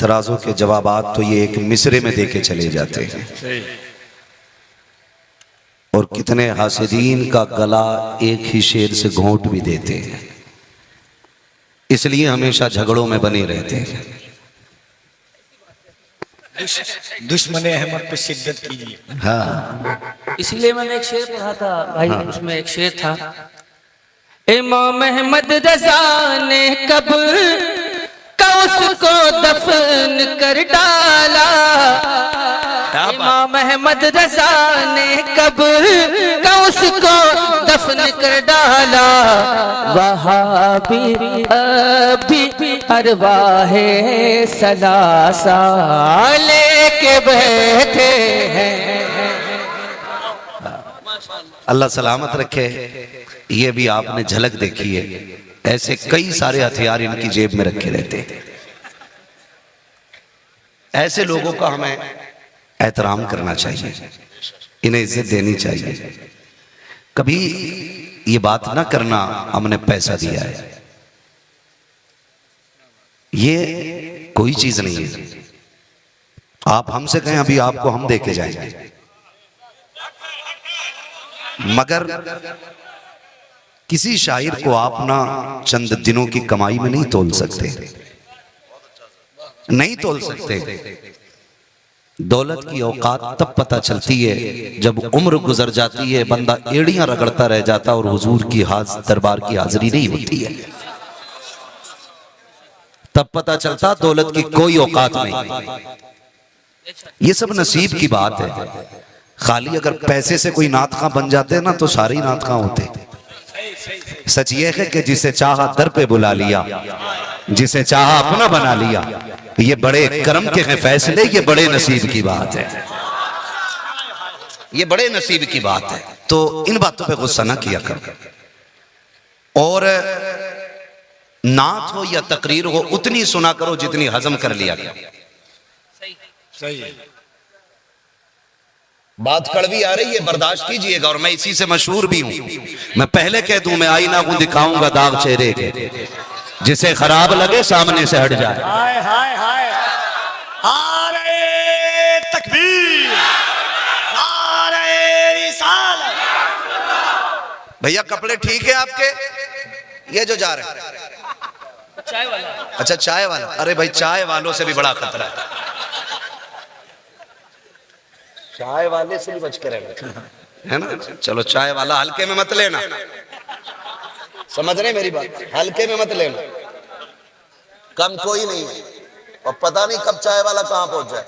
तराजों के जवाबात तो ये एक मिसरे में देके चले जाते हैं, और कितने हासिदीन का गला एक ही शेर से घोंट भी देते हैं। इसलिए हमेशा झगड़ों में बने रहते हैं। दुश्मन अहमद पे शिद्दत कीजिए। हाँ, इसलिए मैंने एक शेर पढ़ा था भाई। हाँ। उसमें एक शेर था, इमाम अहमद रजा ने कब का उसको दफन कर डाला। इमाम अहमद रजा ने कब का उसको दफन कर डाला। वहाबी अभी अरवाहे सलासा लेके बैठे हैं। अल्लाह सलामत रखे। ये भी आपने झलक देखी है, ऐसे कई सारे हथियार इनकी जेब में रखे रहते हैं। ऐसे लोगों का हमें एहतराम करना चाहिए, इन्हें इज्जत देनी चाहिए। कभी ये बात ना करना हमने पैसा दिया है, ये कोई चीज नहीं है। आप हमसे कहें अभी आपको हम देके जाएंगे, मगर किसी शायर को आप ना चंद दिनों की कमाई में नहीं तोल सकते, नहीं तोल सकते। दौलत की औकात तब पता चलती है जब उम्र गुजर जाती है, बंदा एड़ियां रगड़ता रह जाता और हुजूर की दरबार की हाजिरी नहीं होती है। तब पता चलता दौलत की कोई औकात नहीं। ये सब नसीब की बात है। खाली अगर पैसे से कोई नातखा बन जाते ना तो सारे नातखा होते। सच ये है कि जिसे चाहा दर पे बुला लिया, जिसे चाहा अपना बना लिया। ये बड़े करम के हैं फैसले, ये बड़े नसीब की बात है, ये बड़े नसीब की बात है। तो इन बातों पे गुस्सा ना किया करो, और नात हो या तकरीर हो उतनी सुना करो जितनी हजम कर लिया गया। सही है। बात कड़वी आ रही है, बर्दाश्त कीजिएगा, और मैं इसी से मशहूर भी हूं। मैं पहले कह दूं, मैं आईना को दिखाऊंगा दाग चेहरे के, जिसे खराब लगे सामने से हट जाए। हाय हाय हाय, नारे तकबीर, नारे रिसालत। भैया कपड़े ठीक है आपके? ये जो जा रहे हैं चाय वाला। अच्छा चाय वाला। अरे भाई चाय वालों से भी बड़ा खतरा है, चाय वाले से भी बच के रहना है ना। चलो चाय वाला हल्के में मत लेना, समझ रहे मेरी बात, हल्के में मत लेना। कम कोई नहीं है, और पता नहीं कब चाय वाला कहां पहुंच जाए।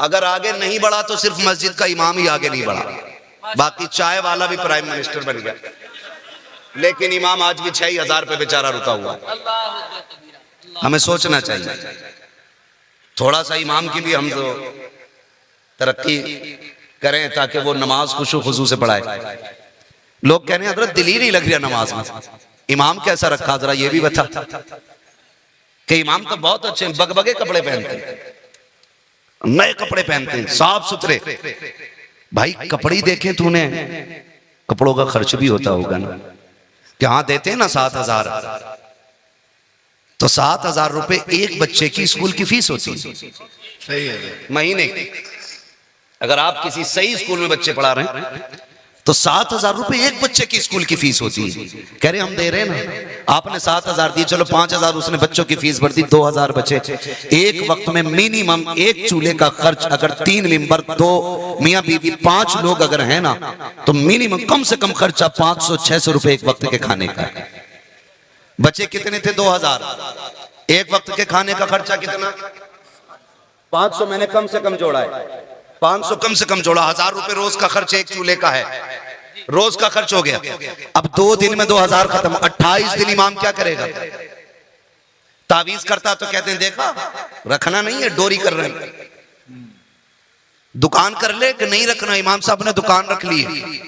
अगर आगे नहीं बढ़ा तो सिर्फ मस्जिद का इमाम ही आगे नहीं बढ़ा, बाकी चाय वाला भी प्राइम मिनिस्टर बन गया। लेकिन इमाम आज भी 6,000 पे बेचारा रुका हुआ। हमें सोचना चाहिए थोड़ा सा, इमाम की भी हम तो तरक्की करें ताकि वो नमाज खुशू खुशू से पढ़ाए। लोग कह रहे हैं हजरत दिल ही नहीं लग रहा नमाज में, इमाम कैसा रखा जरा ये भी बता। कि इमाम तो बहुत अच्छे बगबगे कपड़े पहनते हैं, नए कपड़े पहनते हैं, साफ सुथरे। भाई कपड़े देखें तूने, कपड़ों का खर्च भी होता होगा ना। कि हाँ देते हैं ना 7,000, तो 7,000 रुपए एक बच्चे की स्कूल की फीस होती है। सही है। महीने की। अगर आप किसी सही स्कूल में बच्चे पढ़ा रहे हैं तो 7,000 रुपए एक बच्चे की स्कूल की फीस होती है। कह रहे हम दे रहे हैं ना, आपने 7,000 दिए, चलो 5,000 उसने बच्चों की फीस भर दी, 2,000 बचे। एक वक्त में मिनिमम एक चूल्हे का खर्च, अगर 3 मेंबर, 2 मियाँ बीवी, 5 लोग अगर है ना, तो मिनिमम कम से कम खर्चा 500-600 रुपए एक वक्त के खाने का। बच्चे कितने थे? 2,000। एक वक्त के खाने का खर्चा कितना? 500 मैंने कम से कम जोड़ा है, 500 कम से कम जोड़ा। 1,000 रुपए रोज का खर्च एक चूल्हे का है, रोज का खर्च हो गया। अब 2 दिन में 2,000 खत्म, 28 दिन इमाम क्या करेगा? तावीज करता तो कहते हैं देखा रखना नहीं है, डोरी कर रहे हैं। दुकान कर ले कि नहीं रखना, इमाम साहब ने दुकान रख ली है।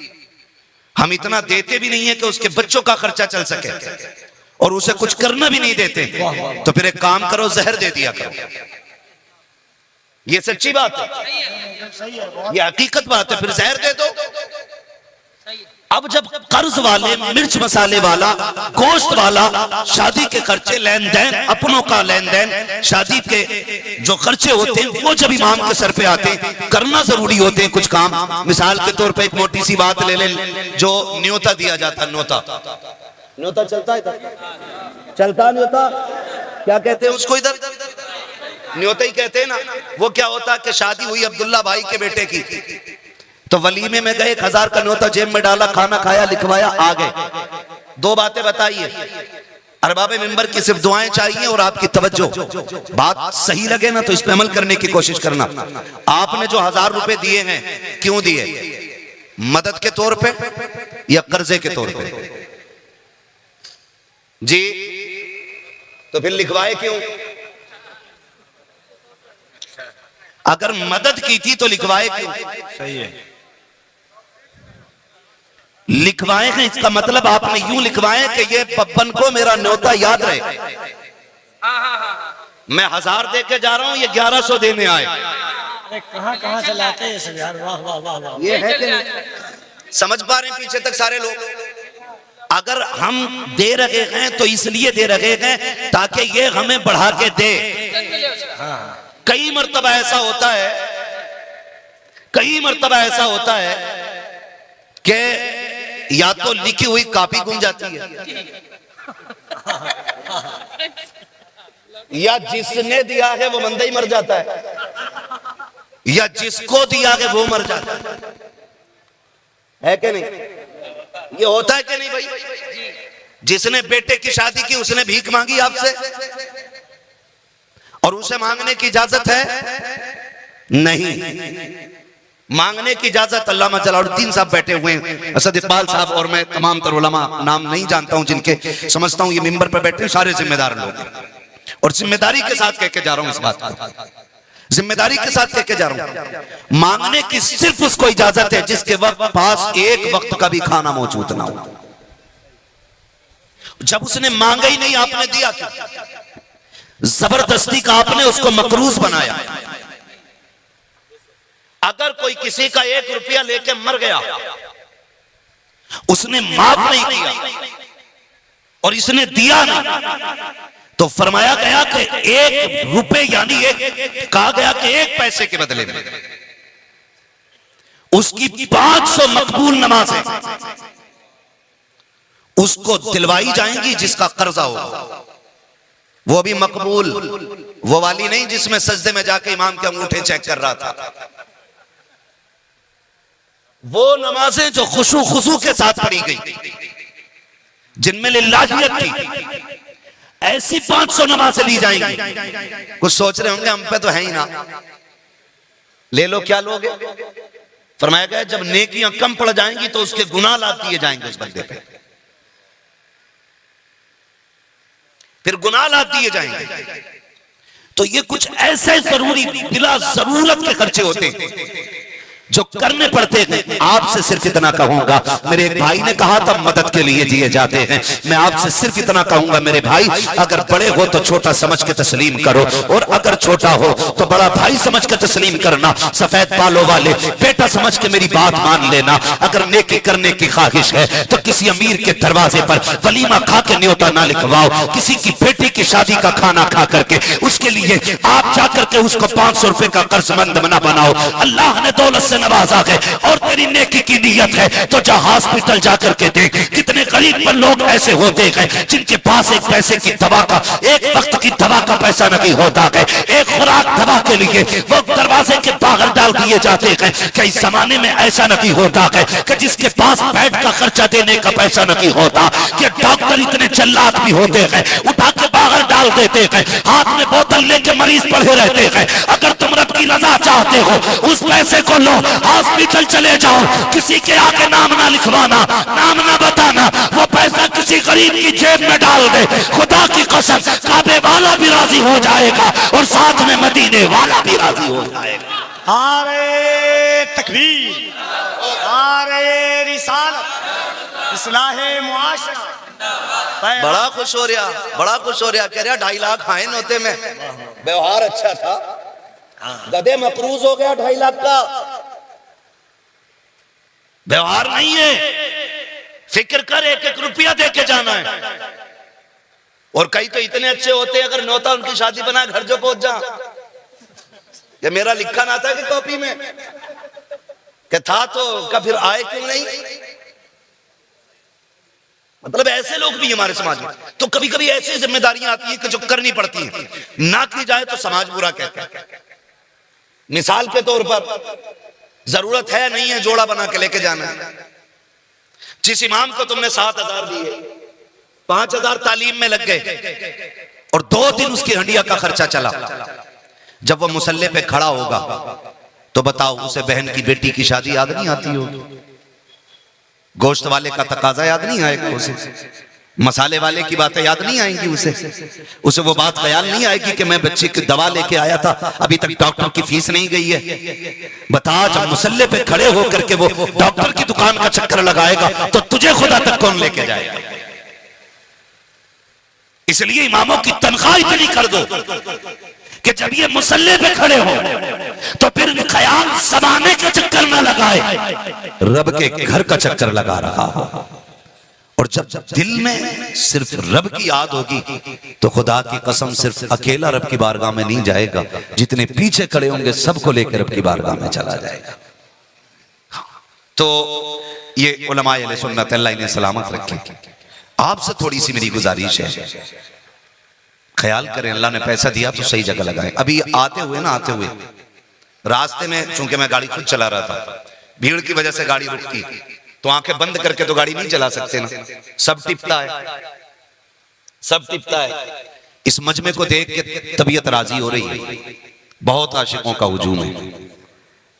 हम इतना देते भी नहीं है कि उसके बच्चों का खर्चा चल सके, और उसे कुछ करना भी नहीं देते। तो फिर एक काम करो, जहर दे दिया करो। ये सच्ची बात है, ये हकीकत बात है। फिर जहर दे दो, अब जब कर्ज वाले, मिर्च मसाले वाला, गोश्त वाला, शादी के खर्चे, लेन देन, अपनों का लेन देन, शादी के जो खर्चे होते हैं वो जब इमाम के सर पे आते हैं, करना जरूरी होते हैं कुछ काम। मिसाल के तौर पे एक मोटी सी बात ले ले, जो न्योता दिया जाता, न्योता चलता है, चलता न्योता, क्या कहते हैं उसको इधर, न्योता ही कहते हैं ना। वो क्या होता है कि शादी हुई अब्दुल्ला भाई के बेटे की, तो वलीमे में गए, 1000 का न्योता जेब में डाला, खाना खाया, लिखवाया, आ गए। 2 बातें बताइए, अरबाबे मिंबर की सिर्फ दुआएं चाहिए और आपकी तवज्जो। बात सही लगे ना तो इस पे अमल करने की कोशिश करना। आपने जो 1000 रुपए दिए हैं, क्यों दिए? मदद के तौर पे या कर्जे के तौर पे? जी, तो फिर लिखवाए क्यों? अगर मदद की थी तो लिखवाए क्यों? सही है। लिखवाए हैं, इसका मतलब आपने यूं लिखवाए कि ये पप्पन को मेरा न्योता याद रहे। मैं 1000 दे के जा रहा हूं, ये 1100 देने आए। अरे कहां से लाते हैं सब यार, वाह वाह वाह वाह। ये है कि नहीं? समझ पा रहे हैं पीछे तक सारे लोग? अगर हम दे रहे हैं तो इसलिए दे रहे हैं ताकि ये हमें बढ़ा के दे। कई मर्तबा ऐसा होता है, कई मर्तबा ऐसा होता है कि या तो लिखी हुई कॉपी गुम जाती है, या जिसने दिया है वो बंदा ही मर जाता है, या जिसको दिया है वो मर जाता है कि नहीं? ये होता है कि नहीं भाई? जिसने बेटे की शादी की उसने भीख मांगी आपसे, और उसे मांगने की इजाजत है? नहीं। मांगने की इजाजत अल्लामा जलालुद्दीन साहब बैठे हुए हैं, असद इकबाल साहब, और मैं तमाम तर उलमा नाम नहीं जानता हूं जिनके, समझता हूं ये मिंबर पर बैठे सारे जिम्मेदार लोग हैं, और जिम्मेदारी के साथ कह के जा रहा हूं इस बात को, जिम्मेदारी के साथ कह के जा रहा हूं। मांगने की सिर्फ उसको इजाजत है जिसके वक्त पास एक वक्त का भी खाना मौजूद ना हो। जब उसने मांगा ही नहीं, आपने दिया क्यों? जबरदस्ती का आपने उसको मकरूज बनाया। अगर कोई किसी का 1 रुपया लेके मर गया, उसने माफ नहीं किया और इसने दिया नहीं, तो फरमाया गया कि 1 रुपए यानी कहा गया कि 1 पैसे के बदले में उसकी 500 मकबूल नमाजें उसको दिलवाई जाएंगी जिसका कर्जा होगा। वो भी मकबूल, वो वाली नहीं जिसमें सजदे में जाके इमाम के अंगूठे चेक कर रहा था। वो नमाजें जो खुशू के साथ पढ़ी गई, जिनमें लिल्लाहियत थी, ऐसी 500 नमाजें ली जाएंगी। कुछ सोच रहे होंगे हम पे तो है ही ना, ले लो, क्या लोगे? फरमाया गया जब नेकियां कम पड़ जाएंगी तो उसके गुनाह लाद दिए जाएंगे उस बंदे पे, फिर गुनाह लाद दिए जाएंगे। तो ये कुछ ऐसे जरूरी बिला जरूरत के खर्चे होते हैं जो करने पड़ते हैं। आपसे सिर्फ इतना कहूंगा, मेरे एक भाई ने कहा था मदद के लिए दिए जाते हैं, मैं आपसे सिर्फ इतना कहूंगा मेरे भाई, अगर बड़े हो तो छोटा समझ के तस्लीम करो, और अगर छोटा हो तो बड़ा भाई समझ के तस्लीम करना। सफेद बालों वाले बेटा समझ के मेरी बात मान लेना। अगर नेकी करने की ख्वाहिश है तो किसी अमीर के दरवाजे पर वलीमा खा के न्योता ना लिखवाओ, किसी की बेटी की शादी का खाना खा करके उसके लिए आप जाकर के उसको 500 रुपए का कर्जमंद ना बनाओ। अल्लाह ने दौलत से नवाजा है और तेरी नेकी की नीयत है तो जा हॉस्पिटल जाकर के देख, कितने गरीब पर लोग ऐसे होते हैं जिनके पास एक पैसे की दवा का, एक वक्त की दवा का पैसा नहीं होता है, एक खुराक दवा के लिए वो दरवाजे के बाहर डाल दिए जाते हैं। कई जमाने में ऐसा नहीं होता है कि जिसके पास बेड का खर्चा देने का पैसा नहीं होता, कि डॉक्टर इतने चल्लाक भी होते हैं, उठा के बाहर डाल देते हैं, हाथ में बोतल लेके मरीज पड़े रहते हैं। अगर तुम रब की रजा चाहते हो उस पैसे को लो, हॉस्पिटल चले जाओ, किसी के आगे नाम ना लिखवाना, नाम ना बताना, वो पैसा किसी गरीब की जेब में डाल दे, खुदा की कसम काबे वाला भी राजी हो जाएगा और साथ में मदीने वाला भी राजी हो जाएगा। नारे तकबीर, नारे रिसालत, इस्लाहे मुआशरा। बड़ा खुश हो रहा, बड़ा खुश हो रहा, कह रहा 2.5 लाख आए नोते में, व्यवहार अच्छा था, गधे मकरूज हो गया 2.5 लाख का। व्यवहार नहीं है, फिक्र कर, एक एक रुपया दे के जाना है। और कई तो इतने अच्छे होते हैं, अगर नौता उनकी शादी बना घर जो पहुंच जा, ये मेरा लिखा ना था कि कॉपी में कि था तो का फिर आए क्यों नहीं। मतलब ऐसे लोग भी हमारे समाज में। तो कभी कभी ऐसी जिम्मेदारियां आती हैं कि जो करनी पड़ती हैं, ना की जाए तो समाज बुरा कहता है। मिसाल के तौर पर जरूरत है नहीं है जोड़ा बना के लेके जाना है। जिस इमाम को तुमने 7,000 दिए, 5,000 तालीम में लग गए और 2 दिन उसकी हंडिया का खर्चा चला, जब वो मुसल्ले पे खड़ा होगा तो बताओ उसे बहन की बेटी की शादी याद नहीं आती होगी? गोश्त वाले का तकाजा याद नहीं आएगा उसे? मसाले वाले की बातें याद नहीं आएंगी उसे वो बात ख्याल नहीं आएगी कि मैं बच्चे की दवा लेके आया था, अभी तक डॉक्टर की फीस नहीं गई है। बता, जब मुसल्ले पे खड़े होकर के वो डॉक्टर की दुकान का चक्कर लगाएगा तो तुझे खुदा तक कौन लेके जाएगा? इसलिए इमामों की तनख्वाह इतनी कर दो कि जब ये मुसल्ले पे खड़े हो तो फिर ख्याल जमाने का चक्कर न लगाए, रब के घर का चक्कर लगा रहा हो। और जब दिल में सिर्फ रब की याद होगी तो खुदा की कसम सिर्फ अकेला रब की बारगाह में नहीं जाएगा, जितने पीछे खड़े होंगे सबको लेकर रब की बारगाह में चला जाएगा। तो ये उलमाए अहले सुन्नत अल्लाह इन्हें सलामत रखे। आपसे थोड़ी सी मेरी गुजारिश है, ख्याल करें, अल्लाह ने पैसा दिया तो सही जगह लगाएं। अभी आते हुए रास्ते में, चूंकि मैं गाड़ी खुद चला रहा था, भीड़ की वजह से गाड़ी रुकती, तो आंखें बंद करके तो गाड़ी नहीं चला सकते ना, सब टिपता है। इस मजमे को देख के तबीयत राजी हो रही है, बहुत आशिकों का हुजूम है।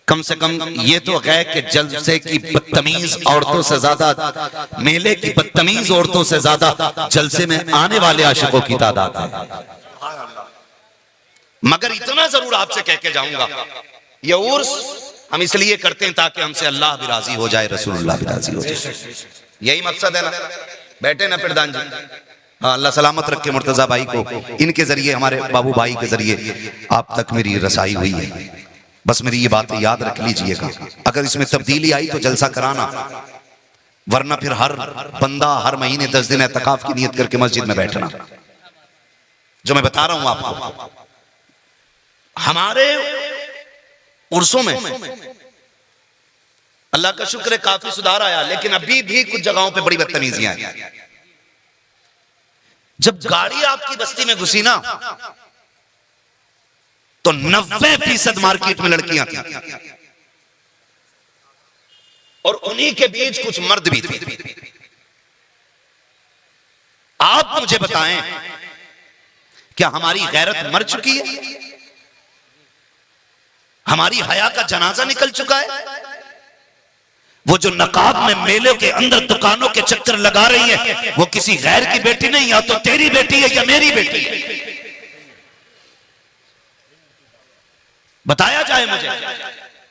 कम से कम ये तो है कि जलसे की बदतमीज औरतों से ज्यादा, मेले की बदतमीज औरतों से ज्यादा जलसे में आने वाले आशिकों की तादाद है। मगर इतना जरूर आपसे कह के जाऊंगा, ये उर्स हम इसलिए करते हैं ताकि हमसे अल्लाह भी राजी हो जाए, रसूलुल्लाह भी राजी हो जाए। यही मकसद है ना। बैठे ना प्रधान जी, हाँ, अल्लाह सलामत रखे मुर्तजा भाई को, इनके जरिए, हमारे बाबू भाई के जरिए आप तक मेरी रसाई हुई है। बस मेरी ये बात याद रख लीजिएगा, अगर इसमें तब्दीली आई तो जलसा कराना, वरना फिर हर बंदा हर महीने 10 दिन एतकाफ की नियत करके मस्जिद में बैठना। जो मैं बता रहा हूं आपको, हमारे उर्सों में अल्लाह का शुक्र है काफी सुधार आया, लेकिन अभी भी कुछ जगहों पे बड़ी बदतमीजियां हैं। जब गाड़ी आपकी बस्ती में घुसी ना तो 90% मार्केट में लड़कियां थी और उन्हीं के बीच कुछ मर्द भी थे। आप मुझे बताएं, क्या हमारी गैरत मर चुकी है? हमारी हया का जनाजा निकल चुका है? वो जो नकाब में मेले के अंदर दुकानों के चक्कर लगा रही है, वो किसी गैर की बेटी नहीं, या तो तेरी बेटी है या मेरी बेटी है। बताया जाए मुझे,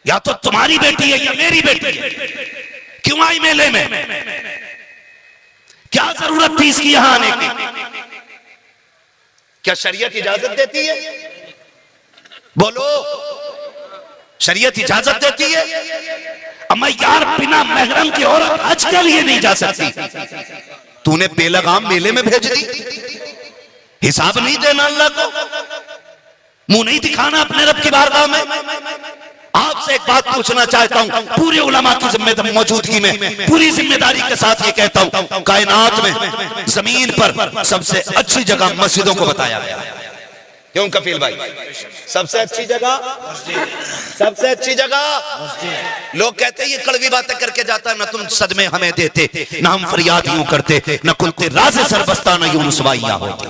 या तो तुम्हारी बेटी है या मेरी बेटी है। क्यों आई मेले में? क्या जरूरत थी इसकी यहां आने की? क्या शरीयत इजाजत देती है? बोलो, शरीयत इजाजत देती है? अम्मा यार, बिना महरम की औरत हज के लिए नहीं जा सकती। तूने बेलगाम मेले में भेज दी, हिसाब नहीं देना अल्लाह को, मुंह नहीं दिखाना अपने रब की बारगाह में। आपसे एक बात पूछना चाहता हूं, पूरे उलमा की जिम्मेदारी मौजूदगी में पूरी जिम्मेदारी के साथ ये कहता हूं, कायनात में जमीन पर सबसे अच्छी जगह मस्जिदों को बताया गया। क्यों कफील भाई? सबसे अच्छी जगह लोग कहते हैं ये कड़वी बातें करके जाता है, ना तुम सदमे हमें देते, ना हम फरियाद यूं करते, ना कुलते राज़े सरबस्ता, ना यूं रुसवाइयां होती।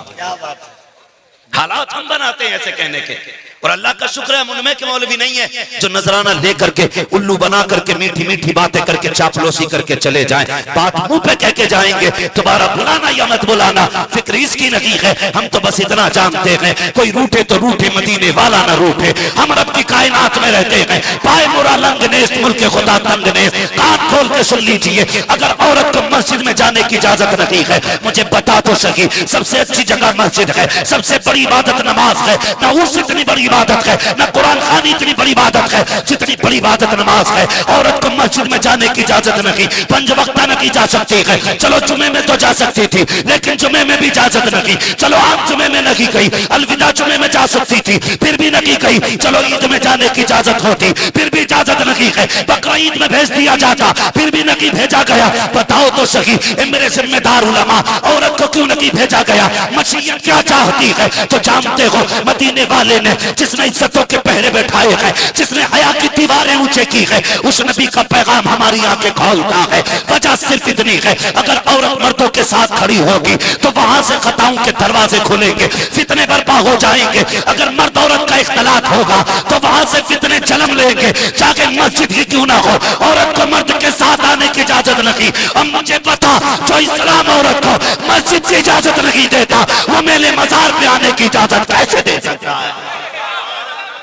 हालात हम बनाते हैं ऐसे कहने के, और अल्लाह का शुक्र है मुनमे के मौलवी नहीं है जो नजराना ले करके उल्लू बना करके मीठी मीठी बातें करके चापलूसी करके चले जाएं। बात मुंह पे कह के जाएंगे, दोबारा बुलाना या मत बुलाना फिक्र इसकी नहीं है। हम तो बस इतना जानते हैं, कोई रूठे तो रूठे, मदीने वाला ना रूठे। हम रब की कायनात में रहते हैं, पाए मुरा लंग नेस्त, मुल्क खुदा तंग नेस्त। कान खोल के सुन लीजिए, अगर औरत को मस्जिद में जाने की इजाजत नहीं है, मुझे बता तो सकी सबसे अच्छी जगह मस्जिद है, सबसे बड़ी इबादत नमाज है। ना उस इतनी बड़ी इबादत है, न कुरान खानी इतनी बड़ी इबादत है जितनी बड़ी इबादत नमाज है। औरत को मस्जिद में जाने की इजाजत नहीं, 5 वक्त न की जा सकती है। चलो जुमे में तो जा सकती थी, लेकिन जुमे में भी इजाजत नहीं। चलो आप जुमे में नहीं गई, अलविदा जुमे में जा सकती थी, फिर भी नहीं गई। चलो ईद में जाने की इजाजत होती, फिर भी इजाजत नहीं है। बकरा ईद में भेज दिया जाता, फिर भी नहीं भेजा गया। बताओ तो सही ए मेरे जिम्मेदार उलमा, औरत को क्यों नहीं भेजा गया? मशीयत क्या चाहती है? तो जानते हो मदीने वाले ने जिसने इज्जतों के पहरे बैठाए हैं, जिसने हया की दीवारें ऊंचे की है, उस नबी का पैगाम हमारी आंखें खोलता है। वजह सिर्फ इतनी है, अगर औरत मर्दों के साथ खड़ी होगी तो वहां से खताओं के दरवाजे खुलेंगे, फितने बर्पा हो जाएंगे। अगर मर्द औरत का इख्तलात होगा तो वहां से फितने जन्म लेंगे, चाहे मस्जिद ही क्यों ना हो। औरत को मर्द के साथ आने की इजाजत नहीं। अब मुझे पता जो इस्लाम औरत को मस्जिद की इजाजत नहीं देता, वो मेरे मजार पे आने की इजाजत कैसे दे सकता है?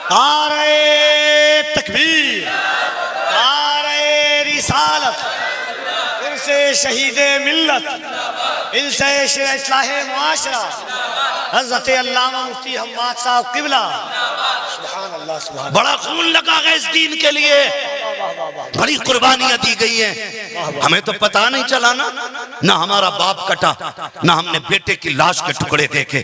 नारे तकबीर, नारे रिसालत, इनसे शहीदे मिल्लत, इनसे इस्लाहे मुआशरा, हज़रत अल्लामा मुफ्ती हम्माद साहब किबला। सुभान अल्लाह, सुभान अल्लाह। बड़ा खून लगा है इस दीन के लिए, बड़ी कुर्बानियां दी गई हैं। हमें तो पता नहीं चला ना हमारा बाप कटा, ना हमने बेटे की लाश के टुकड़े देखे,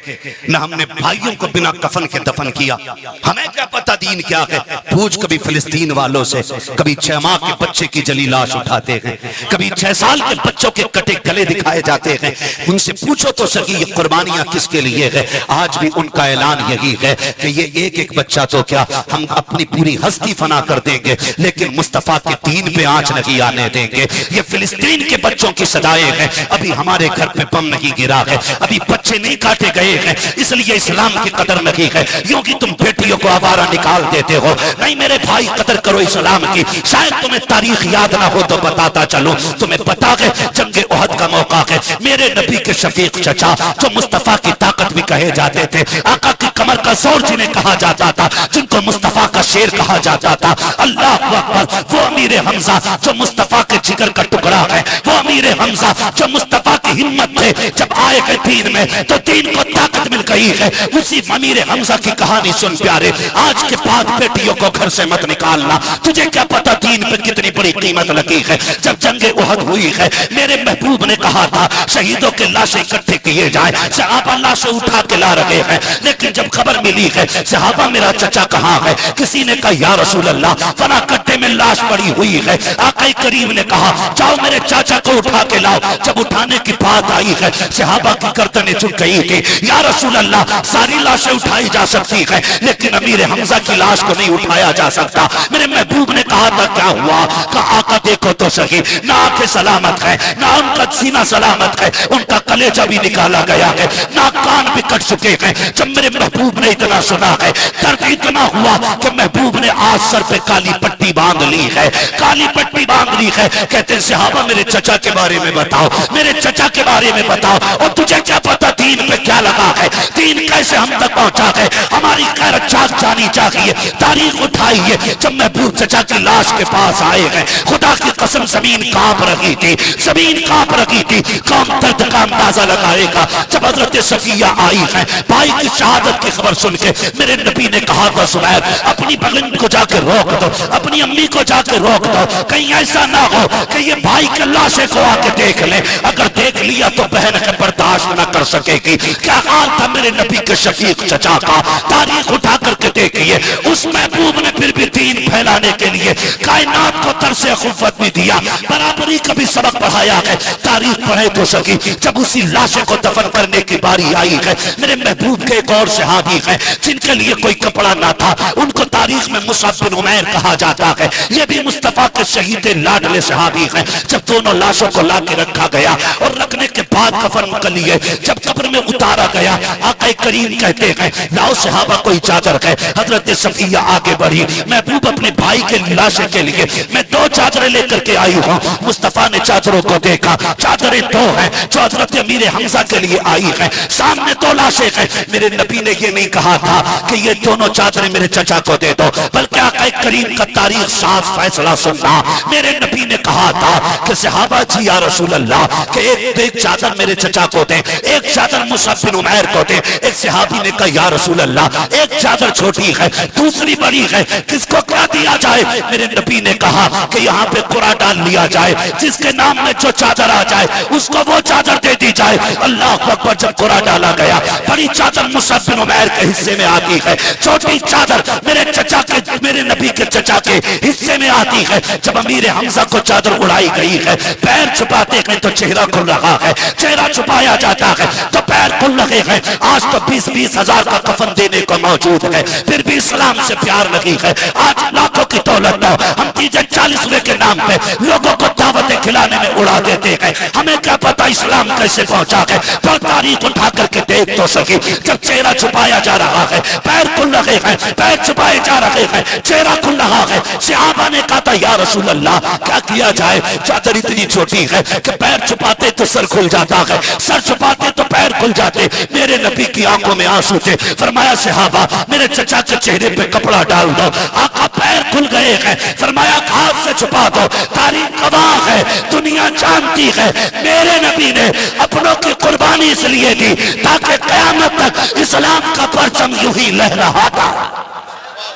ना हमने भाइयों को बिना कफन के दफन किया। हमें क्या पता दीन क्या है? पूछ कभी फिलिस्तीन वालों से, कभी 6 माह के बच्चे की जली लाश उठाते हैं, कभी 6 साल के बच्चों के कटे गले दिखाए जाते हैं। उनसे पूछो तो सही ये कुर्बानियां किसके लिए है? आज भी उनका ऐलान यही है कि ये एक एक बच्चा तो क्या, हम अपनी पूरी हस्ती फना कर देंगे, लेकिन मुस्तफा के दीन पे आंच नहीं आने देंगे। ये फिलिस्तीन के बच्चों की सदाएं हैं। अभी हमारे घर पे बम नहीं गिरा है, अभी बच्चे नहीं काटे गए हैं, इसलिए इस्लाम की कदर नहीं है। यूं कि तुम बेटियों को आवारा निकाल देते हो। नहीं मेरे भाई, कदर करो इस्लाम की। शायद तुम्हें तारीख याद ना हो तो बताता चलो, तुम्हें पता है जंगे उहद का मौका है। मेरे नबी के शफीक चचा जो मुस्तफा की ताकत भी कहे जाते थे, आका की कमर का जोर जिन्हें कहा जाता था, जिनको मुस्तफा का शेर कहा जाता था, अल्लाह अकबर, वो अमीर हमजा जो मुस्तफा के जिगर का टुकड़ा है, वो अमीर हमजा जो मुस्तफा की हिम्मत थे। जब आए गए दीन में तो दीन को ताकत मिल गई है। उसी अमीर हमजा की कहानी सुन प्यारे, आज के बाद बेटियों को घर से मत निकालना। तुझे क्या पता दीन पे कितनी बड़ी कीमत लगी है। जब जंगे उहद हुई है, मेरे महबूब ने कहा था शहीदों के लाशें इकट्ठे किए जाए। सहाबा लाशें उठा के ला रहे हैं, लेकिन जब खबर मिली है सहाबा मेरा चचा कहाँ है, किसी ने कहा या रसूल अल्लाह फला कट्टे में लाश पड़ी हुई है। आका करीम ने कहा जाओ मेरे चाचा को उठा के लाओ। जब उठाने की बात आई है, सहाबा की गर्दनें झुक गई थी। या रसूल अल्लाह सारी लाशें उठाई जा सकती है, लेकिन अमीर हमजा की लाश को नहीं उठाया जा सकता। मेरे महबूब ने कहा था क्या हुआ? कहा आका देखो तो सही, ना आंखें सलामत है, ना उनका सीना सलामत है, उनका कलेजा भी निकाला गया है, ना कान भी कट चुके हैं। जब मेरे महबूब ने इतना सुना है, दर्द इतना हुआ कि महबूब ने आज सर पे काली पट्टी बांध ली है, काली पट्टी बांध ली है। कहते हैं सहाबा मेरे चचा के बारे में बताओ, मेरे चचा के बारे में बताओ। और तुझे क्या पता दीन पे क्या लगा है, दीन कैसे हम तक पहुंचा है? हमारी गैरत जाग जानी चाहिए, तारीख उठाइए। जब महबूब चचा की लाश के पास आए हैं, खुदा की कसम जमीन कांप रही थी, जमीन कांप रही थी। कौन दर्द का अंदाजा लगाएगा? जब हजरत सफिया आई है भाई की शहादत की खबर सुन के, मेरे नबी ने कहा था सुबैर अपनी बहन को जाकर रोक दो, अपनी अम्मी को जाकर रोक दो, कहीं ऐसा ना हो कि ये भाई के लाशे को आके देख ले। अगर देख लिया तो बहन है बर्दाश्त न कर सकेगी। क्या हाल था मेरे नबी के शफीक चचा का? तारीख उठा करके देखिए, उस महबूब ने फिर भी दीन फैलाने के लिए कायनात को तरसे खुफत भी दिया, बराबरी का भी सबक पढ़ाया है। तारीख पढ़े तो सकी। जब उसी लाशे को दफन करने की बारी आई है, मेरे महबूब के एक और सहाबी है जिनके लिए कोई कपड़ा ना था, उनको तारीख में मुसअब बिन उमैर कहा जाता है। ये भी मुस्तफा के शहीद लाडले सहाबी हैं। जब दोनों लाशों को ला के रखा गया और रखने के बाद कफन कर लिए, जब कब्र में उतारा गया, आका करीम कहते हैं लाओ सहाबा कोई चादर है। हजरत सफिया आगे बढ़ी, महबूब अपने भाई के लाशे के लिए मैं 2 चादरें लेकर के आई हूँ। मुस्तफा ने चादरों को देखा, चादरें 2 हैं जो हजरत अमीर हमजा के लिए आई है, सामने 2 लाशें हैं। मेरे नबी ने ये नहीं कहा था कि ये दोनों चादरें मेरे चचा को दे दो, बल्कि आका करीम का तारीख साफ फैसला सुनना। मेरे नबी ने कहा था कि सहाबा जी या रसूल अल्लाह कि एक चादर मेरे चचा को दें, एक चादर मुसअब बिन उमैर को दें। एक सहाबी ने कहा या रसूल अल्लाह एक चादर छोटी है दूसरी बड़ी है, किसको क्या दिया जाए? मेरे नबी ने कहा कि यहाँ पे कुरा डाल लिया जाए, जिसके नाम में जो चादर आ जाए उसको वो चादर दे दी जाए। अल्लाह अकबर। जब कुरा डाला गया, बड़ी चादर मुसअब बिन उमैर के हिस्से में आती है, छोटी चादर मेरे चचा के, मेरे नबी के चचा के हिस्से में आती है। जब अमीर हमजा को चादर उड़ाई गई है, पैर छुपाते हैं तो चेहरा खुल रहा है, चेहरा छुपाया जाता है तो पैर खुल रहे हैं। आज तो 20-20 हजार का कफन देने को मौजूद है, फिर भी इस्लाम से प्यार लगी है। आज लाखों की दौलत दो, हम 30-40 रुपए के नाम पे लोगों को दावतें खिलाने में उड़ा देते हैं। हमें क्या पता इस्लाम कैसे पहुंचा है? पर तारीख उठा करके देख तो सके। जब चेहरा छुपाया जा रहा है, पैर खुल रहे हैं, पैर छुपाए जा रहे हैं, चेहरा खुल रहा है। सहाबा ने कहा था या रसूल अल्लाह क्या किया जाए? चादर इतनी छोटी है कि पैर छुपाते तो सर खुल जाता है, सर छुपाते तो पैर खुल जाते। मेरे नबी की आंखों में आंसू थे। फरमाया सहाबा मेरे चचा के चेहरे पे कपड़ा डाल दो। आका पैर खुल गए हैं। फरमाया हाथ से छुपा दो। तारीख गवाह है, दुनिया जानती है, मेरे नबी ने अपनों की कुर्बानी इसलिए दी ताकि कयामत तक इस्लाम का परचम यूं ही लहराता।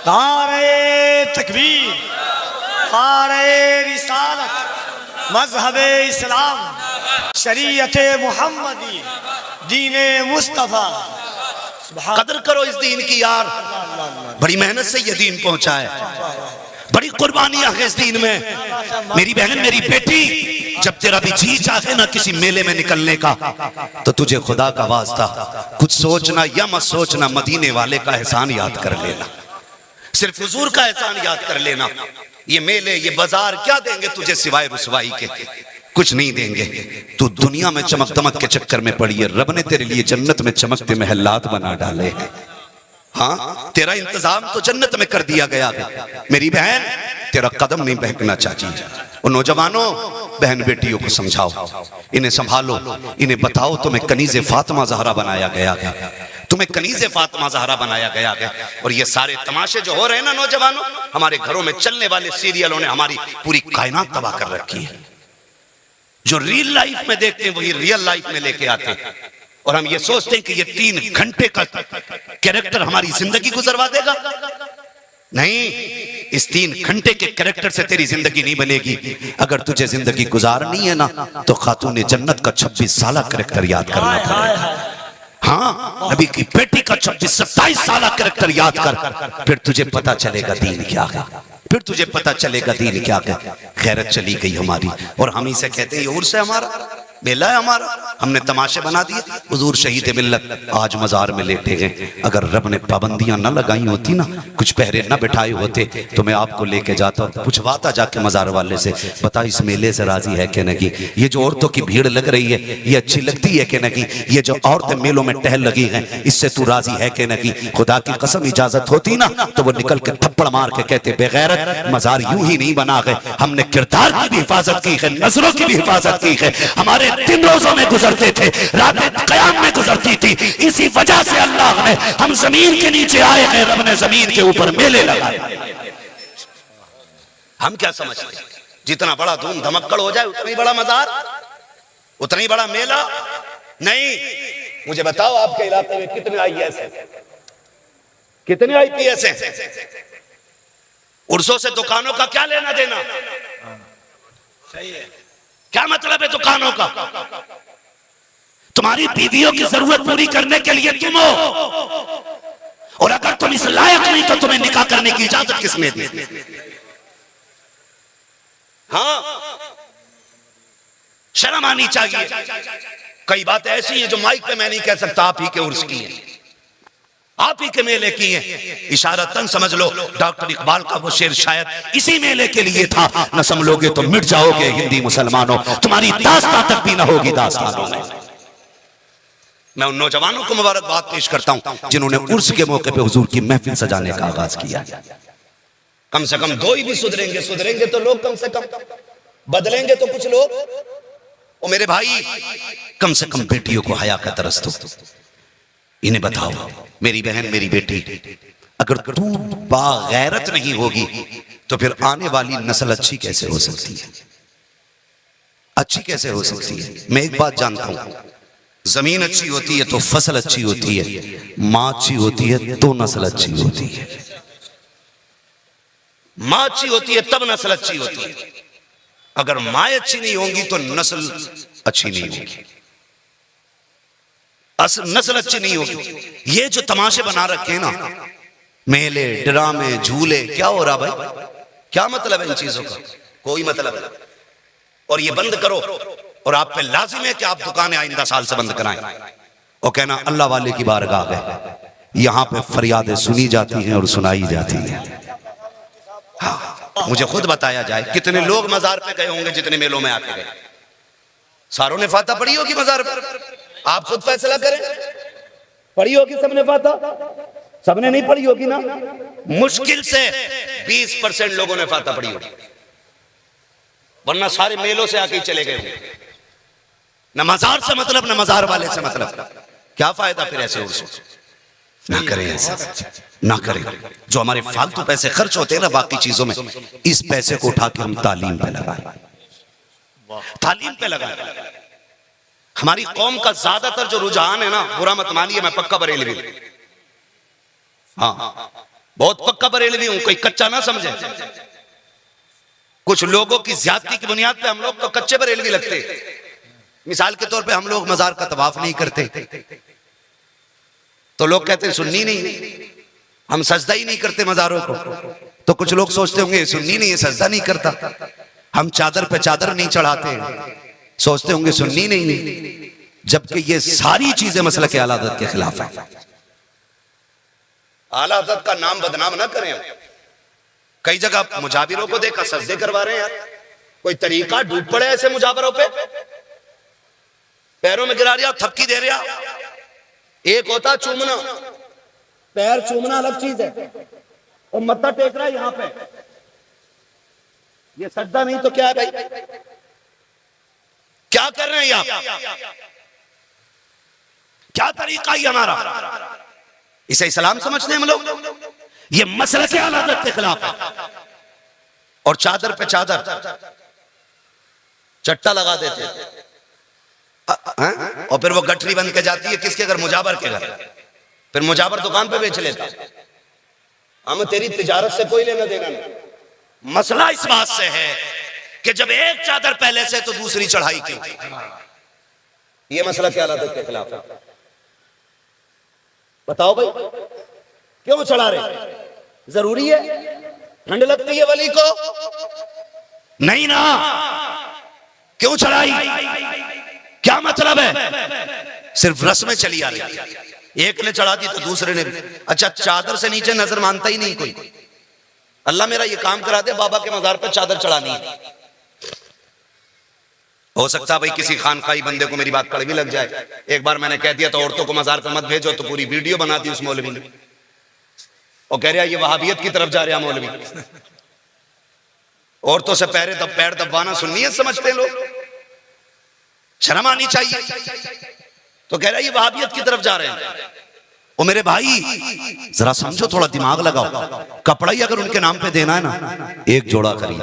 नारे तकबीर, नारे रिसालत, मजहबे इस्लाम, शरीयते मुहम्मदी, दीने मुस्तफा। कदर करो इस दीन की यार, बड़ी मेहनत से ये दीन पहुंचा है, बड़ी कुर्बानियां हैं इस दीन में। मेरी बहन, मेरी बेटी, जब तेरा भी जी चाहे ना किसी मेले में निकलने का, तो तुझे खुदा का वास्ता कुछ सोचना या मत सोचना, मदीने वाले का एहसान याद कर लेना, सिर्फ हुजूर का एहसान याद कर लेना। ये मेले, ये बाजार क्या देंगे तुझे सिवाय रुसवाई के? कुछ नहीं देंगे। तू दुनिया में चमक दमक के चक्कर में पड़ी है, रब ने तेरे लिए जन्नत में चमकते महल्लात बना डाले हैं। हाँ, तेरा इंतजाम तो जन्नत में कर दिया गया है। मेरी बहन, तेरा कदम नहीं बहकना चाहिए। और नौजवानों, बहन बेटियों को समझाओ, इन्हें संभालो, इन्हें बताओ तुम्हें कनीज़े फातिमा ज़हरा बनाया गया है, तुम्हें कनीज़े फातिमा ज़हरा बनाया गया है। और ये सारे तमाशे जो हो रहे हैं ना नौजवानों, हमारे घरों में चलने वाले सीरियलों ने हमारी पूरी कायनात तबाह कर रखी है। जो रियल लाइफ में देखते हैं वही रियल लाइफ में लेके आते हैं, और हम ये सोचते हैं कि ये 3 घंटे का कैरेक्टर हमारी जिंदगी गुजरवा देगा। नहीं, इस 3 घंटे के कैरेक्टर से तेरी जिंदगी नहीं बनेगी। अगर तुझे जिंदगी गुजारनी है ना, तो खातून जन्नत का 26 साल कैरेक्टर याद करना पड़ेगा। हाँ, नबी की बेटी का 26-27 साल कैरेक्टर याद कर, फिर तुझे पता चलेगा दीन क्या है, फिर तुझे पता चलेगा दीन क्या है। गैरत चली गई हमारी, और हम ही से कहते हैं ये उर्स है हमारा, मेला है हमारा, हमने तमाशे बना दिए। हुजूर शहीद मिल्लत आज मजार में लेटे गए। अगर रब ने पाबंदियां न लगाई होती ना, कुछ पहरे न बिठाए होते, तो मैं आपको लेके जाता और पूछवाता जाके मजार वाले से, बता इस मेले से राजी है कि नहीं? ये जो औरतों की भीड़ लग रही है, ये अच्छी लगती है कि नहीं? ये जो औरतें मेलों में टहल लगी हैं, इससे तू राजी है कि नहीं? खुदा की कसम इजाजत होती ना, तो वो निकल के थप्पड़ मार के कहते, बेगैरत, मजार यूं ही नहीं बना गए, हमने किरदार की भी हिफाजत की है, नजरों की भी हिफाजत की है। हमारे 3 रोजों में गुजरते थे, रातें कयाम में गुजरती थी। इसी वजह से अल्लाह ने, हम जमीन के नीचे आए हैं, रब ने जमीन के ऊपर मेले लगाए। हम क्या समझते हैं, जितना बड़ा धूम धमक्कड़ हो जाए उतना ही बड़ा मजार, उतना ही बड़ा मेला? नहीं। मुझे बताओ आपके इलाके में कितने IAS हैं, कितने IPS हैं? उर्सों से दुकानों का क्या लेना देना? सही है। क्या मतलब है दुकानों का? तुम्हारी बीवियों की जरूरत पूरी करने के लिए तुम हो, और अगर तुम इस लायक नहीं तो तुम्हें निकाह करने की इजाजत किसने दी? हाँ, शर्म आनी चाहिए। कई बातें ऐसी हैं जो माइक पे मैं नहीं कह सकता, आप ही के उर्स की है, आप ही के मेले की है। इशारतन समझ लो, डॉक्टर इकबाल का वो शेर शायद इसी मेले के लिए था। न संभलोगे तो मिट जाओगे हिंदी मुसलमानों, तुम्हारी दास्तां तक भी न होगी दास्तानों में। मैं उन नौजवानों को मुबारकबाद पेश करता हूं जिन्होंने उर्स के मौके पे हुजूर की महफिल सजाने का आगाज किया। कम से कम 2 ही भी सुधरेंगे, सुधरेंगे तो लोग, कम से कम बदलेंगे तो कुछ लोग। और मेरे भाई, कम से कम बेटियों को हया का दरस दो, इन्हें बताओ, मेरी बहन, मेरी बेटी, अगर तू बागैरत नहीं होगी तो फिर आने वाली नस्ल अच्छी कैसे हो सकती है? अच्छी कैसे हो सकती है? मैं एक बात जानता हूं, जमीन अच्छी होती है तो फसल अच्छी होती है, मां अच्छी होती है तो नस्ल अच्छी होती है। मां अच्छी होती है तब नस्ल अच्छी होती है। अगर मां अच्छी नहीं होंगी तो नस्ल अच्छी नहीं होगी, नस्ल अच्छी नहीं होगी। ये जो तमाशे बना रखे हैं ना, मेले, ड्रामे, झूले, क्या हो रहा भाई? क्या मतलब है इन चीजों का? कोई मतलब नहीं। और ये बंद करो, और आप पे लाजिम है कि आप दुकानें आइंदा साल से बंद कराएं और कहना अल्लाह वाले की बारगाह है, यहां पे फरियादें सुनी जाती हैं और सुनाई जाती हैं। हाँ, मुझे खुद बताया जाए कितने लोग मजार पे गए होंगे जितने मेलों में आके गए। सारों ने फाता पढ़ी होगी मजार पर? आप खुद फैसला करें, पढ़ी होगी सबने फाता? सबने नहीं पढ़ी होगी ना। मुश्किल से 20% लोगों ने फाता पढ़ी होगी, वरना सारे मेलों से आके ही चले गए होंगे। न मजार से मतलब, न मजार वाले से मतलब। क्या फायदा फिर ऐसे उर्स? ना करें ऐसा, ना करें। जो हमारे फालतू पैसे खर्च होते हैं ना बाकी चीजों में, इस पैसे को उठा के हम तालीम पे लगाएं, तालीम पे लगाएं। हमारी कौम का ज्यादातर जो रुझान है ना, बुरा मत मानिए, मैं पक्का बरेलवी हूं। हाँ, बहुत पक्का बरेलवी हूं, कोई कच्चा ना समझे। कुछ लोगों की ज्यादती की बुनियाद पे हम लोग तो कच्चे बरेलवी लगते। मिसाल के तौर पे हम लोग मजार का तवाफ नहीं करते तो लोग कहते हैं सुन्नी नहीं, हम सजदा ही नहीं करते मजारों को, तो कुछ लोग सोचते होंगे सुन्नी नहीं है, सजदा नहीं करता। हम चादर पे चादर नहीं चढ़ाते, सोचते होंगे सुन्नी नहीं है, जबकि ये सारी चीजें मसलक के आला हज़रत के खिलाफ है। आला हज़रत का नाम बदनाम ना करें। कई जगह मुजाबिरों को देखा सजदे करवा रहे हैं यार। कोई तरीका डूब पड़े ऐसे मुजाबिरों पे, पैरों में गिरा रहा, थपकी दे रहा। एक होता चूमना, पैर चूमना अलग चीज है, और मत्था टेक रहा है यहां पे, ये सजदा नहीं तो क्या है भाई? क्या कर रहे हैं आप? क्या तरीका है हमारा? इसे इस्लाम समझते हैं हम लोग? ये मसले के आला हज़रत के खिलाफ है। और चादर पे चादर चट्टा लगा देते और फिर वो गठरी बन के जाती है किसके घर? मुजाबर के घर। फिर मुजाबर दुकान पे बेच लेता। हमें तेरी तिजारत से कोई लेना देना नहीं। मसला इस बात से है कि जब एक चादर पहले से तो दूसरी चढ़ाई क्यों? ये मसला क्या हालत के खिलाफ है? बताओ भाई, क्यों चढ़ा रहे? जरूरी है? ठंड लगती है वली को? नहीं ना, क्यों चढ़ाई? क्या मतलब है? सिर्फ रस्में चली आ रही। एक ने चढ़ा दी तो दूसरे ने भी। अच्छा, चादर से नीचे नजर मानता ही नहीं कोई। अल्लाह मेरा ये काम करा दे, बाबा के मजार पर चादर चढ़ानी है। हो सकता है भाई किसी खानकाई बंदे को मेरी बात कड़वी लग जाए। एक बार मैंने कह दिया तो औरतों को मजार पे मत भेजो, तो पूरी वीडियो बना दी उस मौलवी ने, और कह रहा ये वहाबियत की तरफ जा रहा मौलवी। औरतों से पैर दबाना सुन्नियत समझते हैं लोग, शर्म आनी चाहिए। तो कह रहा ये वहाबियत की तरफ जा रहे हैं। ओ मेरे भाई जरा समझो, थोड़ा दिमाग लगाओ। कपड़ा ही अगर उनके नाम पे देना है ना, एक जोड़ा खरीद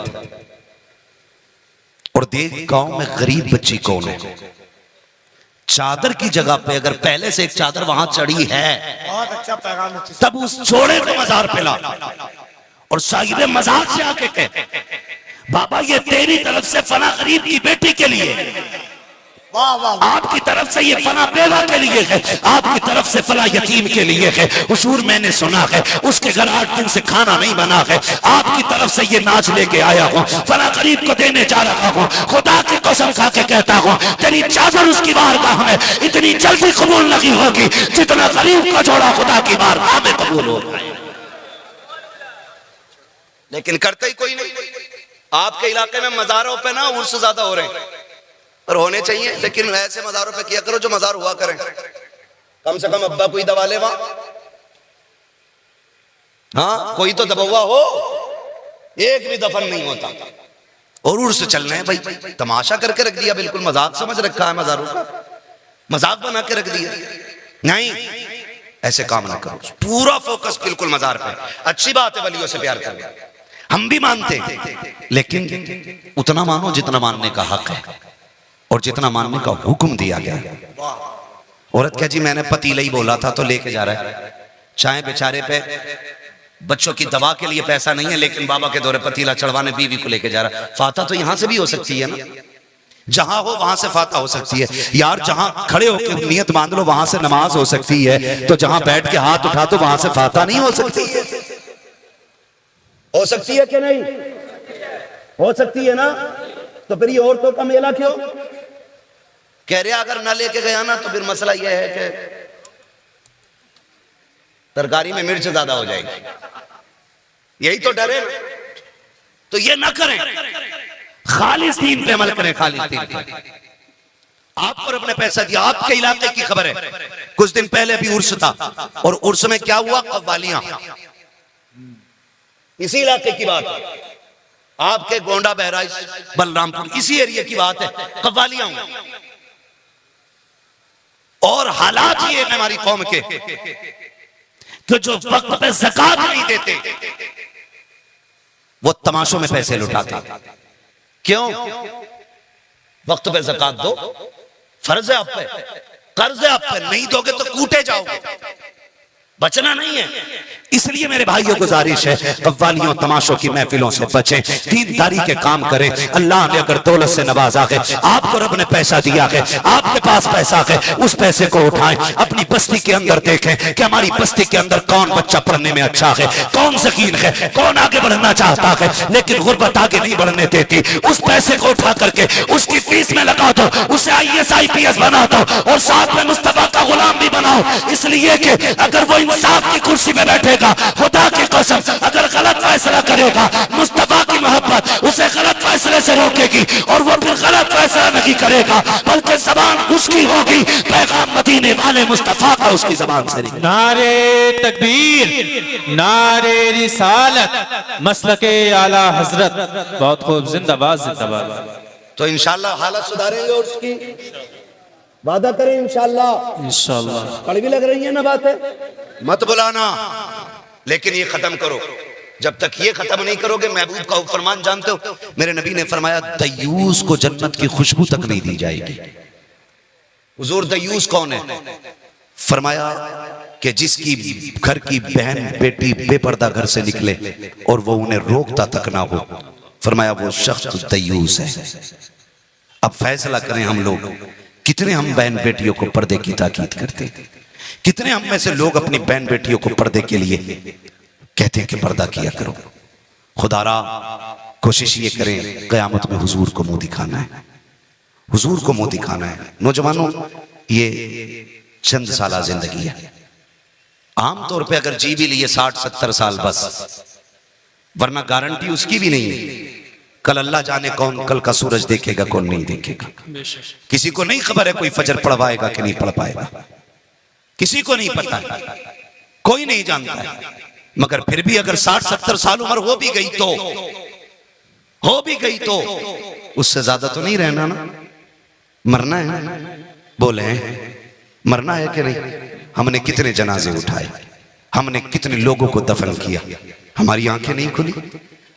और देख गांव में गरीब बच्ची कौन है। चादर की जगह पे अगर पहले से एक चादर वहां चढ़ी है, बहुत अच्छा पैगाम है। तब उस जोड़े को मजार पे ला और साहिब मजार से आके कहे बाबा ये तेरी तरफ से फला गरीब की बेटी के लिए, वाह वाह, आपकी तरफ से ये फला बेवा के लिए है, आपकी तरफ से फला यतीम के लिए है। हुजूर मैंने सुना है उसके घर 8 दिन से खाना नहीं बना है, आपकी तरफ से ये नाच लेके आया हूँ, फला गरीब को देने जा रहा हूँ। खुदा की कसम खा के कहता हूँ तेरी चादर उसकी बारगाह में इतनी जल्दी कबूल नहीं होगी जितना गरीब का जोड़ा खुदा की बारगाह में कबूल होगा। लेकिन करते ही कोई नहीं। आपके इलाके में मजारों पे ना उर्स ज्यादा हो रहे हैं, और होने चाहिए, लेकिन ऐसे मजारों पे किया करो जो मजार हुआ करें। कम से कम अब्बा कोई दबा ले वहां, हाँ कोई तो दबा हो, एक भी दफन नहीं होता। और उर्स चल रहे हैं भाई, तमाशा करके रख दिया, बिल्कुल मजाक समझ रखा है मजारों का, मजाक बना के रख दिया। नहीं, ऐसे काम ना करो, पूरा फोकस बिल्कुल मजार पे। अच्छी बात है वलियों से प्यार करना, हम भी मानते हैं, लेकिन उतना मानो जितना मानने का हक है और जितना मानने का हुक्म दिया गया है। औरत क्या जी मैंने पतीला ही बोला था तो लेके जा रहा है, चाहे बेचारे पे बच्चों की दवा के लिए पैसा नहीं है, लेकिन बाबा के दौरे पतीला चढ़वाने बीवी को लेके जा रहा है। फाता तो यहां से भी हो सकती है ना, जहां हो वहां से फाता हो सकती है यार। जहां खड़े होकर नियत बांध लो वहां से नमाज हो सकती है, तो जहां बैठ के हाथ उठा तो वहां से फाता नहीं हो सकती है? हो सकती है कि नहीं? हो सकती है ना। तो फिर ये औरतों का मेला क्यों? कह रहे अगर ना लेके गया ना तो फिर मसला यह है कि तरकारी में मिर्च ज्यादा हो जाएगी, यही तो डर है। तो ये ना करें, खालिस दीन पे अमल करें, खालिस दीन पे। आप पर अपने पैसा दिया, आपके इलाके की खबर है, कुछ दिन पहले भी उर्स था, और उर्स में क्या हुआ? कव्वालियां, इसी इलाके की बात है, आपके गोंडा बहराइच बलरामपुर इसी एरिया की बात है, कव्वालियां हुई। और हालात ये है हमारी कौम के कि जो वक्त पे ज़कात नहीं देते वो तमाशों में पैसे लुटाते। क्यों? वक्त पे ज़कात दो, फर्ज है आप पे, कर्ज है आप पे, नहीं दोगे तो कूटे जाओगे, बचना नहीं है। इसलिए मेरे भाइयों गुजारिश है, कव्वालियों तमाशों की महफिलों से बचें, दीनदारी के काम करें। अल्लाह ने अगर दौलत से नवाजा है, आपको रब ने पैसा दिया है, आपके पास पैसा है, उस पैसे को उठाएं, अपनी बस्ती के अंदर देखें कि हमारी बस्ती के अंदर कौन बच्चा पढ़ने में अच्छा है, कौन ज़कीन है, कौन आगे बढ़ना चाहता है लेकिन गुर्बत आगे नहीं बढ़ने देती। उस पैसे को उठा करके उसकी फीस में लगा दो, उसे IAS IPS बना दो और साथ में मुस्तफा का गुलाम भी बनाओ। इसलिए कि अगर वो इंसाफ की कुर्सी में बैठेगा, खुदा की कसम अगर गलत फैसला करेगा, मुस्तफा की मोहब्बत उसे गलत फैसले से रोकेगी और वो फिर गलत फैसला नहीं करेगा, बल्कि जबान उसकी होगी, पैगाम मदीने वाले मुस्तफा का उसकी जबान से निकलेगा। नारे तकबीर, नारे रिसालत, मसलके आला हजरत। बहुत खूब, जिंदाबाद जिंदाबाद। तो इंशाल्लाह हालत सुधारेंगे और उसकी वादा करें इंशाल्लाह। इंशाल्लाह। कड़वी लग रही है ना बातें, मत बुलाना, लेकिन ये खत्म करो। जब तक ये खत्म नहीं करोगे, महबूब का फरमान जानते हो, मेरे नबी ने फरमाया दयूस को जन्नत की खुशबू तक नहीं दी जाएगी। हुजूर दयूस कौन है? फरमाया कि जिसकी घर की बहन बेटी बेपर्दा घर से निकले और वो उन्हें रोकता तक ना हो, फरमाया वो शख्स दयूस है। अब फैसला करें हम लोग, कितने हम बहन बेटियों को पर्दे की ताकीद करते हैं, कितने हम में से लोग अपनी बहन बेटियों को पर्दे के लिए कहते हैं कि पर्दा किया करो। खुदारा कोशिश ये करें क़यामत में हुजूर को मुंह दिखाना है, हुजूर को मुंह दिखाना है। नौजवानों, ये चंद साल जिंदगी है, आमतौर पे अगर जी भी लिए 60-70 साल बस, वरना गारंटी उसकी भी नहीं है। कल अल्लाह जाने कौन कल का सूरज देखेगा कौन नहीं देखेगा, किसी को नहीं खबर है कोई फजर पढ़वाएगा कि नहीं पढ़ पाएगा, किसी को नहीं पता है, कोई नहीं जानता है। मगर फिर भी अगर 60-70 साल उम्र हो भी गई तो उससे ज्यादा तो नहीं रहना ना, मरना है ना। बोले मरना है कि नहीं? हमने कितने जनाजे उठाए, हमने कितने लोगों को दफन किया, हमारी आंखें नहीं खुली।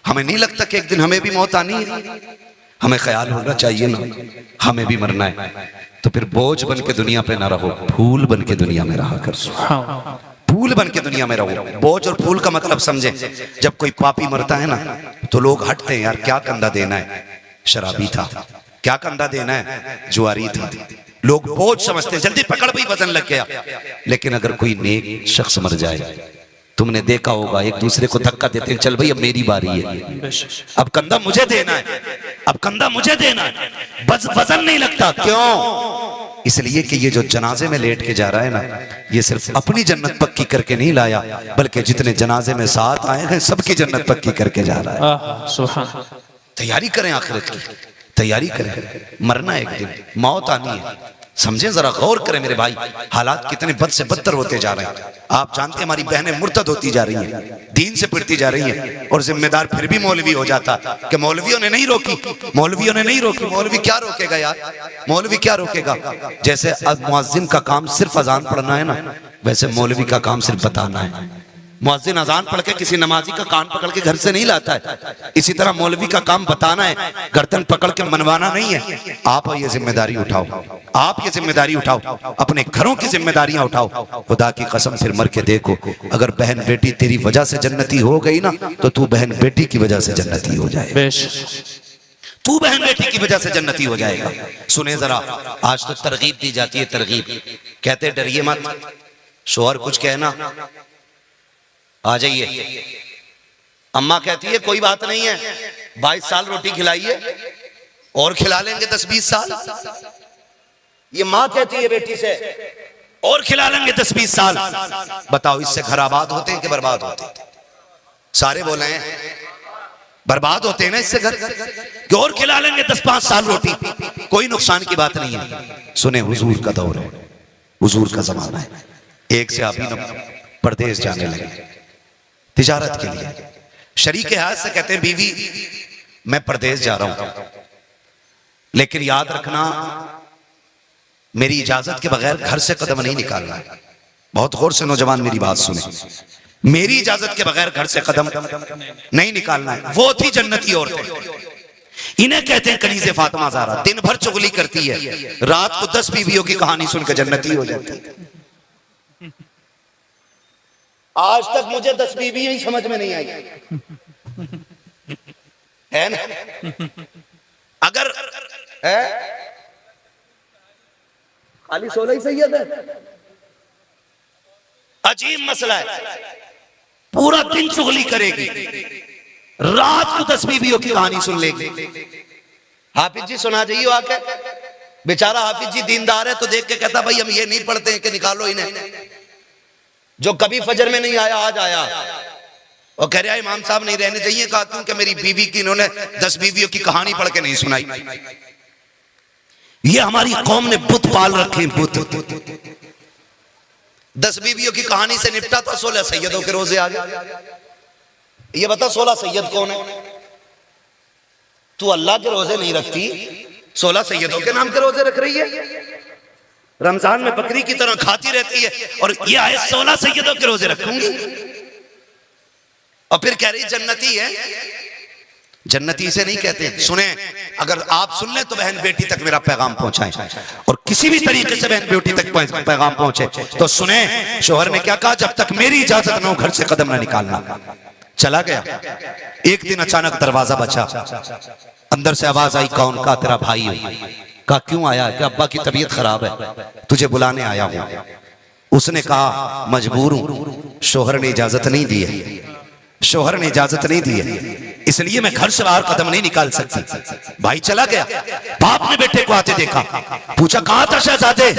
हमें नहीं लगता कि एक दिन हमें भी मौत आनी है? हमें ख्याल होना चाहिए ना, हमें भी मरना है। तो फिर बोझ बन के दुनिया पे ना रहो, फूल बन के दुनिया में रहा कर। फूल बन के दुनिया में रहो। बोझ और फूल का मतलब समझे, जब कोई पापी मरता है ना तो लोग हटते हैं, यार क्या कंधा देना है, शराबी था, क्या कंधा देना है, जुआरी था, लोग बोझ समझते हैं, जल्दी पकड़ भी वजन लग गया। लेकिन अगर कोई नेक शख्स मर जाए, तुमने देखा होगा एक दूसरे को धक्का देते हैं, चल भाई अब मेरी बारी है, अब कंधा मुझे देना है, अब कंधा मुझे देना है, वजन नहीं लगता। क्यों? इसलिए कि ये जो जनाजे में लेट के जा रहा है ना, ये सिर्फ अपनी जन्नत पक्की करके नहीं लाया, बल्कि जितने जनाजे में साथ आए हैं सबकी जन्नत पक्की करके जा रहा है। तैयारी करें, आखिरत की तैयारी करें, मरना एक दिन, मौत आनी है। समझे, जरा गौर करें मेरे भाई, हालात कितने बद से बदतर होते जा रहे हैं। आप जानते हैं हमारी बहनें मुर्तद होती जा रही हैं, दीन से पिटती जा रही हैं, और जिम्मेदार फिर भी मौलवी हो जाता कि मौलवियों ने नहीं रोकी, मौलवियों ने नहीं रोकी। मौलवी क्या रोकेगा यार, मौलवी क्या रोकेगा। जैसे अब मुअज्जिन का काम सिर्फ अजान पढ़ना है ना, वैसे मौलवी का काम सिर्फ बताना है। मुअज्जिन अजान पढ़ के किसी नमाजी का कान पकड़ के घर से नहीं लाता है, इसी तरह मौलवी का काम बताना है, गर्दन पकड़ के मनवाना नहीं है। आप ये जिम्मेदारी उठाओ, आप ये जिम्मेदारी उठाओ, अपने घरों की जिम्मेदारियां उठाओ। खुदा की कसम फिर मर के देखो, अगर बहन बेटी तेरी वजह से जन्नती हो गई ना, तो तू बहन बेटी की वजह से जन्नती हो जाए, तू बहन बेटी की वजह से जन्नती हो जाएगा। सुने जरा, आज तो तरगीब दी जाती है, तरगीब, कहते डरिए मत, शोहर कुछ कहना आ जाइए। अम्मा कहती है कोई बात नहीं है, 22 साल रोटी खिलाइए और खिला लेंगे 10-20 साल। ये माँ कहती है बेटी से, और खिला लेंगे 10-20 साल। बताओ इससे घर आबाद होते हैं कि बर्बाद होते हैं? सारे बोले हैं बर्बाद होते हैं ना इससे घर, कि और खिला लेंगे 10-5 साल रोटी, कोई नुकसान की बात नहीं है। सुने, हुजूर का दौर है, हुजूर का जमाना है। एक से आप ही परदेश जाने लगे तिजारत के लिए, शरीके हाथ से कहते हैं बीवी मैं परदेश जा रहा हूं, लेकिन याद रखना मेरी इजाजत के बगैर घर से कदम नहीं निकालना है। बहुत गौर से नौजवान मेरी बात सुने, मेरी इजाजत के बगैर घर से कदम नहीं निकालना है। वो थी जन्नती औरतें, इन्हें कहते हैं कनीज़े फातिमा ज़हरा। दिन भर चुगली करती है, रात को 10 बीवियों की कहानी सुनकर जन्नती हो जाती है। आज तक मुझे 10 बीवी ही समझ में नहीं आई है ना। अगर है खाली 16 ही सैयद है, अजीब मसला है। पूरा दिन चुगली करेगी, रात को 10 बीवियों की कहानी सुन लेगी। हाफिज जी सुना जाइए आके, बेचारा हाफिज जी दीनदार है तो देख के कहता भाई हम ये नहीं पढ़ते हैं कि निकालो इन्हें, जो कभी फजर में नहीं आया आज आया, और कह रहा इमाम साहब नहीं रहने चाहिए, कहा क्यों कि मेरी बीवी की इन्होंने 10 बीवियों की कहानी पढ़ के नहीं सुनाई। ये हमारी कौम ने बुत पाल रखे, बुत। 10 बीवियों की कहानी से निपटा था, 16 सैयदों के रोजे आ गए। ये बता 16 सैयद कौन है? तू अल्लाह के रोजे नहीं रखती, 16 सैयदों के नाम के रोजे रख रही है। रमजान में बकरी की तरह खाती रहती है, और ये आए 16 सैयदों के रोजे रखूंगी, और फिर कह रही जन्नती है। जन्नती से नहीं कहते। सुने, अगर आप सुन ले तो बहन बेटी तक मेरा पैगाम पहुंचाएं, और किसी भी तरीके से बहन बेटी तक पैगाम पहुंचे तो सुने, शोहर ने क्या कहा, जब तक मेरी इजाजत न हो घर से कदम न निकालना। चला गया, एक दिन अचानक दरवाजा बचा, अंदर से आवाज आई, कौन? का तेरा भाई हो। कहा क्यों आया? कि अब्बा की तबीयत खराब है, तुझे बुलाने आया हूं। उसने कहा मजबूर हूं, शोहर ने इजाजत नहीं दी है, शोहर ने इजाजत नहीं दी है, इसलिए मैं घर से बाहर कदम नहीं निकाल सकती। भाई चला गया, बाप ने बेटे को आते देखा, पूछा कहां था शहजादे,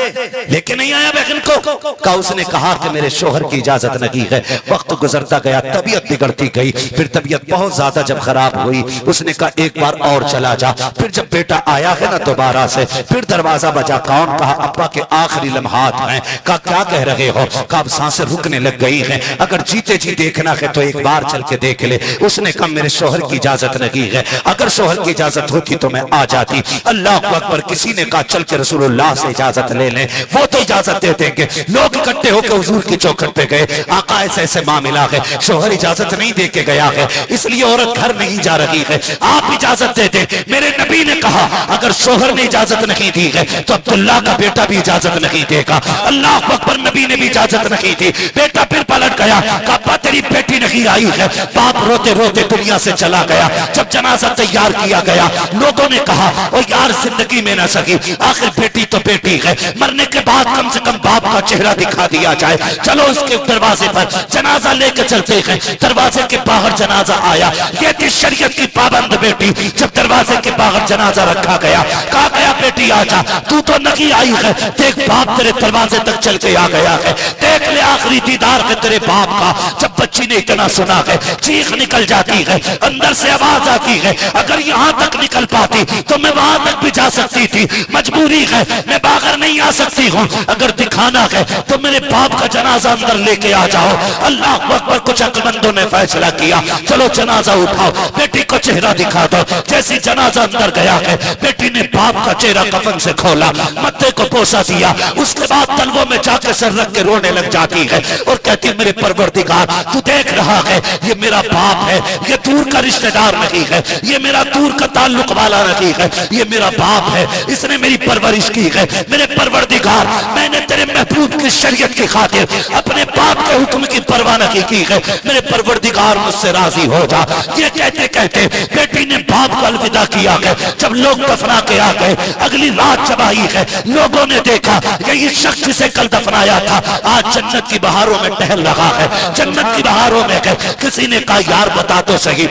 लेके नहीं आया बहन को? का उसने कहा कि मेरे शोहर की इजाजत नहीं है। वक्त गुजरता गया, तबीयत बिगड़ती गई, फिर तबीयत बहुत ज्यादा जब खराब हुई, उसने कहा एक बार और चला जा। फिर जब बेटा आया है ना दोबारा से, फिर दरवाजा बजा, कौन? कहा अब्बा के आखिरी लम्हात हैं। कहा क्या कह रहे हो? कहा अब सांसें रुकने लग गई हैं, अगर जीते जी देखना है तो एक बार चल के देख ले। उसने कहा मेरे शोहर की इजाजत नहीं है, अगर शोहर की इजाजत होती तो मैं आ जाती। अल्लाह अकबर, किसी ने कहा चल के रसूलुल्लाह से इजाजत ले लें, वो तो इजाजत दे देंगे। लोग इकट्ठे होकर हुजूर की चौखट पे गए, आका ऐसे ऐसे मामला है, शोहर इजाजत नहीं दे के गया है, इसलिए औरत घर नहीं जा रही है, आप इजाजत दे दें। मेरे नबी ने कहा अगर शोहर ने इजाजत नहीं दी है तो अब्दुल्लाह का बेटा भी इजाजत नहीं देगा। अल्लाह अकबर, नबी ने भी इजाजत नहीं दी। बेटा फिर पलट गया, कहा तेरी बेटी नहीं आई है। बाप रोते रोते दुनिया से चला गया। जब जनाजा तैयार किया गया, लोगों ने कहा ओ यार जिंदगी में न सकी, आखिर बेटी तो बेटी है, मरने के बाद कम से कम बाप का चेहरा दिखा दिया जाए। चलो उसके दरवाजे पर जनाजा लेकर चलते हैं। दरवाजे के बाहर जनाजा आया, ये थी शरीयत की पाबंद बेटी। जब दरवाजे के बाहर जनाजा रखा गया, कहा गया बेटी आजा, तू तो नहीं आई है, देख बाप तेरे दरवाजे तक चल के आ गया है, देख ले आखिरी दीदार है तेरे बाप का। जब बच्ची ने इतना सुना है, है, चीख निकल जाती है, अंदर से आवाज आती है, अगर यहाँ तक निकल पाती तो मैं वहां तक भी जा सकती थी, मजबूरी है मैं बाहर नहीं आ सकती हूँ, अगर दिखाना है तो मेरे बाप का जनाजा अंदर लेके आ जाओ। अल्लाह अकबर। कुछ अक्लमंदों ने फैसला किया, चलो जनाजा उठाओ, बेटी को चेहरा दिखा दो। जैसी जनाजा अंदर गया है, बेटी ने बाप का चेहरा कफन से खोला, मत्थे को पोसा दिया, उसके बाद तलवों में जाकर सर रख के रोने लग जाती है और कहती है मेरे परवरदिगार तू देख रहा है ये मेरा बाप है, ये दूर का रिश्तेदार नहीं है, ये मेरा दूर का ताल्लुक वाला नहीं है, ये मेरा बाप है, इसने मेरी परवरिश की है। मेरे परवरदिगार मैंने तेरे महबूब की शरीयत की खातिर अपने बाप के हुक्म की परवाह नहीं की है, मेरे परवरदिगार मुझसे राजी हो जा। ये कहते कहते बेटी ने बाप को अलविदा किया है। जब लोग दफना के आ गए, अगली रात जब आई है, लोगों ने देखा यही शख्स जिसे कल दफनाया था आज जन्नत की बहारों में टहल रहा है, जन्नत की बहारों में है। किसी ने कहा यार बता तो सही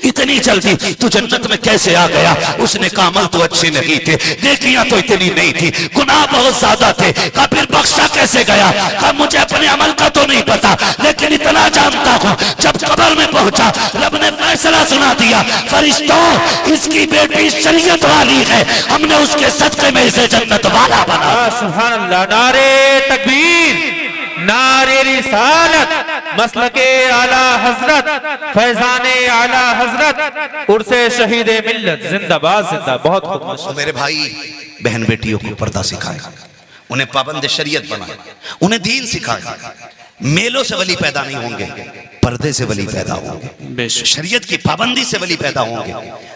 इतनी जल्दी तू जन्नत में कैसे आ गया? उसने कहा अमल तो अच्छे नहीं थे, नेकियां तो इतनी नहीं थी, गुनाह बहुत ज्यादा थे। कहा फिर बख्शा कैसे गया? कहा मुझे अपने अमल का तो नहीं पता, लेकिन इतना जानता हूं जब कब्र में पहुंचा रब ने फैसला सुना दिया, फरिश्तों इसकी बेटी शरीयत वाली है, हमने उसके सदके में इसे जन्नत वाला बना। सुभान अल्लाह। नारे तकबीर, नारे रिसालत, मसलके आला हजरत, फैजाने आला हजरत, उर्से शहीद मिल्लत जिंदाबाद जिंदा। बहुत खूब। तो मेरे भाई बहन बेटियों को पर्दा सिखाए, उन्हें पाबंद शरीयत बनाए, उन्हें दीन सिखाए। मेलों से वली पैदा नहीं होंगे, पर्दे से वली पैदा होंगे, शरीयत की पाबंदी से वली पैदा होंगे।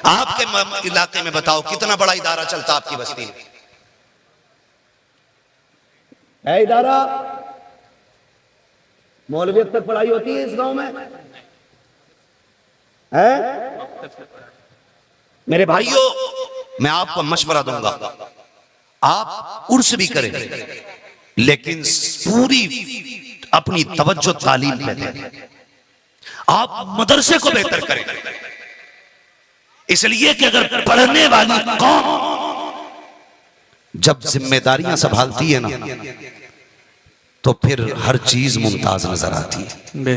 आपके इलाके में बताओ कितना बड़ा इदारा चलता आपकी बस्ती में है? इदारा मौलवियत तक पढ़ाई होती है इस गांव में है? मेरे भाइयों मैं आपको मशवरा दूंगा, आप उर्स भी करें लेकिन पूरी अपनी तवज्जो तालीम पे दें। आप मदरसे को बेहतर करें, इसलिए कि अगर पढ़ने वाली कौम जब जिम्मेदारियां संभालती है ना तो फिर हर चीज मुमताज नजर आती है,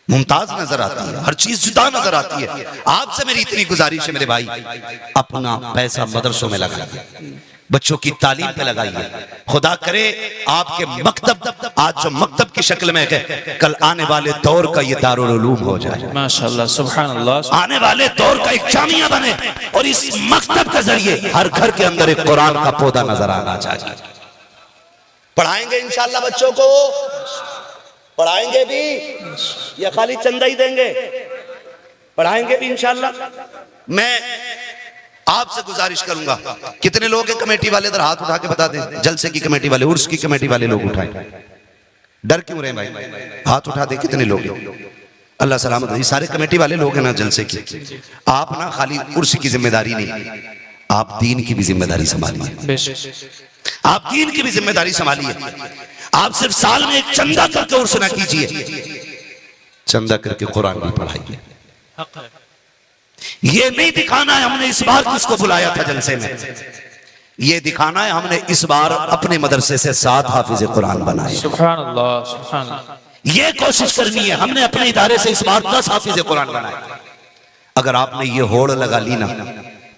मुमताज नजर आती है, हर चीज जुदा नजर आती है। आपसे मेरी इतनी गुजारिश है मेरे भाई, अपना पैसा मदरसों में लगाइए, बच्चों की तालीम पे लगाइए। खुदा करे आपके मकतब आज जो मकतब की शक्ल में है, कल आने वाले दौर का ये दारुल उलूम हो जाए माशाअल्लाह सुभान अल्लाह। आने वाले दौर का एक जामिया बने और इस मकतब के जरिए हर घर के अंदर एक कुरान का पौधा नजर आना चाहिए। पढ़ाएंगे इंशाअल्लाह बच्चों को, पढ़ाएंगे भी या खाली चंदा ही देंगे? पढ़ाएंगे भी इंशाअल्लाह। मैं आपसे गुजारिश करूंगा, कितने लोग हैं कमेटी वाले इधर हाथ उठा के बता दें, जलसे की कमेटी वाले, उर्स की कमेटी वाले लोग उठाएं। डर क्यों रहे भाई? हाथ उठा दे कितने लोग हैं? अल्लाह सलामत। ये सारे कमेटी वाले लोग हैं ना जलसे की। आप ना खाली उर्स की जिम्मेदारी नहीं, आप दीन की भी जिम्मेदारी संभालिए, आप दीन की भी जिम्मेदारी संभालिए। आप सिर्फ साल में एक चंदा करके उर्स ना कीजिए, चंदा करके कुरान भी पढ़ाइए। ये नहीं दिखाना है हमने इस बार किसको बुलाया था जलसे में, ये दिखाना है हमने इस बार अपने मदरसे से 7 हाफिज कुरान बनाए। सुभान अल्लाह सुभान अल्लाह। ये कोशिश करनी है हमने अपने इदारे से इस बार 10 हाफिज कुरान बनाए। अगर आपने ये होड़ लगा ली ना,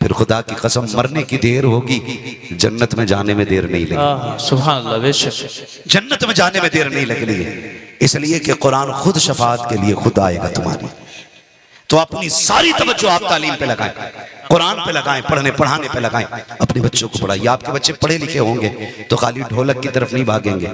फिर खुदा की कसम मरने की देर होगी, जन्नत में जाने में देर नहीं लगेगी। सुभान अल्लाह बेशक जन्नत में जाने में देर नहीं लगनी है, इसलिए कि कुरान खुद शफाअत के लिए खुद आएगा तुम्हारी। तो अपनी सारी तवज्जो आप तालीम पे लगाएं, कुरान पे लगाएं, पढ़ने पढ़ाने पे लगाएं, अपने बच्चों को पढ़ाइए। आपके बच्चे पढ़े लिखे होंगे तो खाली ढोलक की तरफ नहीं भागेंगे,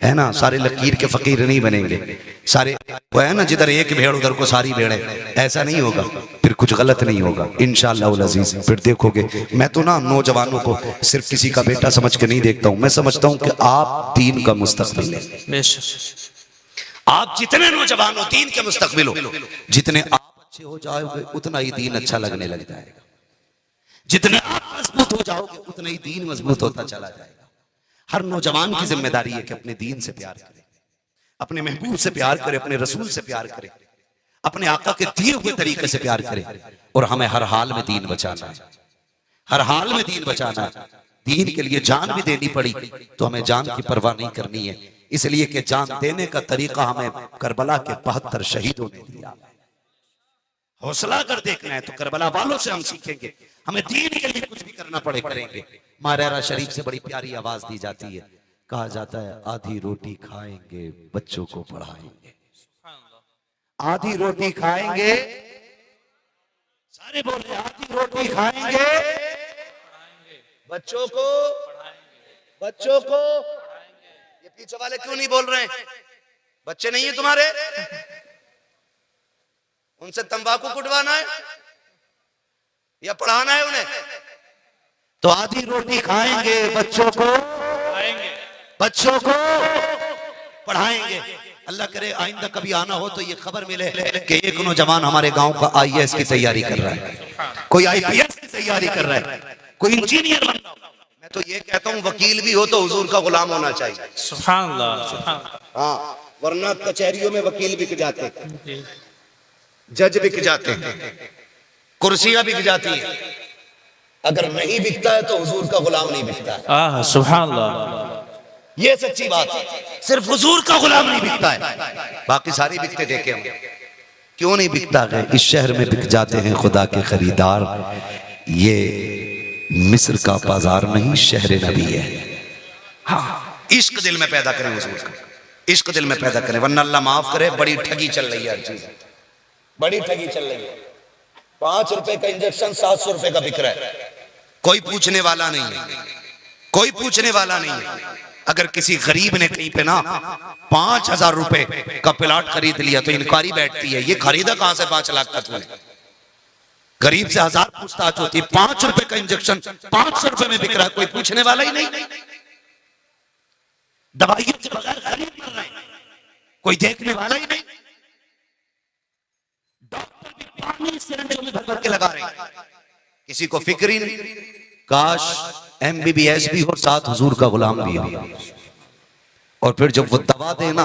है ना, सारे लकीर के फकीर नहीं बनेंगे, सारे वो है ना जिधर एक भेड़ उधर को सारी भेड़ें, ऐसा नहीं होगा, फिर कुछ गलत नहीं होगा इंशाअल्लाह अज़ीज़। फिर देखोगे, मैं तो ना नौजवानों को सिर्फ किसी का बेटा समझ के नहीं देखता हूँ, मैं समझता हूँ कि आप दीन का मुस्तक़बिल है। आप जितने नौजवान हो दीन के मुस्तक़बिल हो, जितने आप अच्छे हो जाओगे उतना ही दीन अच्छा लगने लग जाएगा, जितने आप मजबूत हो जाओगे उतना ही दीन मजबूत होता चला जाएगा। हर नौजवान की जिम्मेदारी है कि अपने दीन से प्यार करे, अपने महबूब से प्यार करे, अपने रसूल से प्यार करे, अपने आका के दिए हुए तरीके से प्यार करे। और हमें हर हाल में दीन बचाना है, हर हाल में दीन बचाना है। दीन के लिए जान भी देनी पड़ी तो हमें जान की परवाह नहीं करनी है, इसलिए कि जान देने का तरीका हमें करबला के 72 शहीदों ने दिया। हौसला कर देखना है तो करबला वालों से हम सीखेंगे। हमें दीन के लिए कुछ भी करना पड़े करेंगे। मारेरा शरीफ से बड़ी प्यारी आवाज दी जाती है, कहा जाता है आधी रोटी खाएंगे बच्चों को पढ़ाएंगे। आधी रोटी खाएंगे, सारे बोले आधी रोटी खाएंगे बच्चों को ये पीछे वाले क्यों नहीं बोल रहे हैं? बच्चे नहीं है तुम्हारे? उनसे तंबाकू कुटवाना है या पढ़ाना है उन्हें? तो आधी रोटी खाएंगे बच्चों को पढ़ाएंगे। अल्लाह करे आइंदा कभी आना हो तो ये खबर मिले कि एक नौजवान हमारे गांव का आईएएस की तैयारी कर रहा है, कोई आईपीएस की तैयारी कर रहा है, कोई इंजीनियर बन रहा है। मैं तो ये कहता हूँ वकील भी हो तो हुजूर का गुलाम होना चाहिए। सुभान अल्लाह, सुभान अल्लाह। हाँ, वरना कचहरियों में वकील बिक जाते हैं, जज बिक जाते हैं, कुर्सियां बिक जाती है। अगर नहीं बिकता है तो हुजूर का गुलाम नहीं बिकता है। सुभान अल्लाह। ये सच्ची बात है, सिर्फ हुजूर का गुलाम नहीं बिकता है, बाकी सारी बिकते देखे हम। क्यों नहीं बिकता है? इस शहर में बिक जाते हैं खुदा के खरीदार। ये मिस्र का बाजार नहीं, शहर नबी है। हाँ, इश्क दिल में पैदा करें हुजूर का, इश्क दिल में पैदा करें, वरना अल्लाह माफ करे बड़ी ठगी चल रही है हर चीज, बड़ी ठगी चल रही है। 5 रुपए का इंजेक्शन 700 रुपए का बिक रहा है, कोई पूछने वाला नहीं है, कोई पूछने वाला नहीं है। अगर किसी गरीब ने कहीं पे ना 5000 रुपए का प्लाट खरीद लिया तो इंक्वायरी बैठती है, ये खरीदा कहां से 5 लाख का तूने? गरीब से 1000 पूछताछ होती है। 5 रुपए का इंजेक्शन 500 रुपए में बिक रहा है, कोई पूछने वाला ही नहीं। दवाइयों के बगैर गरीब मर रहे हैं, कोई देखने वाला ही नहीं। डॉक्टर भी पानी सिरिंजों में भर भर के लगा रहे हैं, किसी को फिक्र ही नहीं। काश MBBS भी हो, साथ हुजूर का गुलाम भी हो। और फिर जब वो दवा देना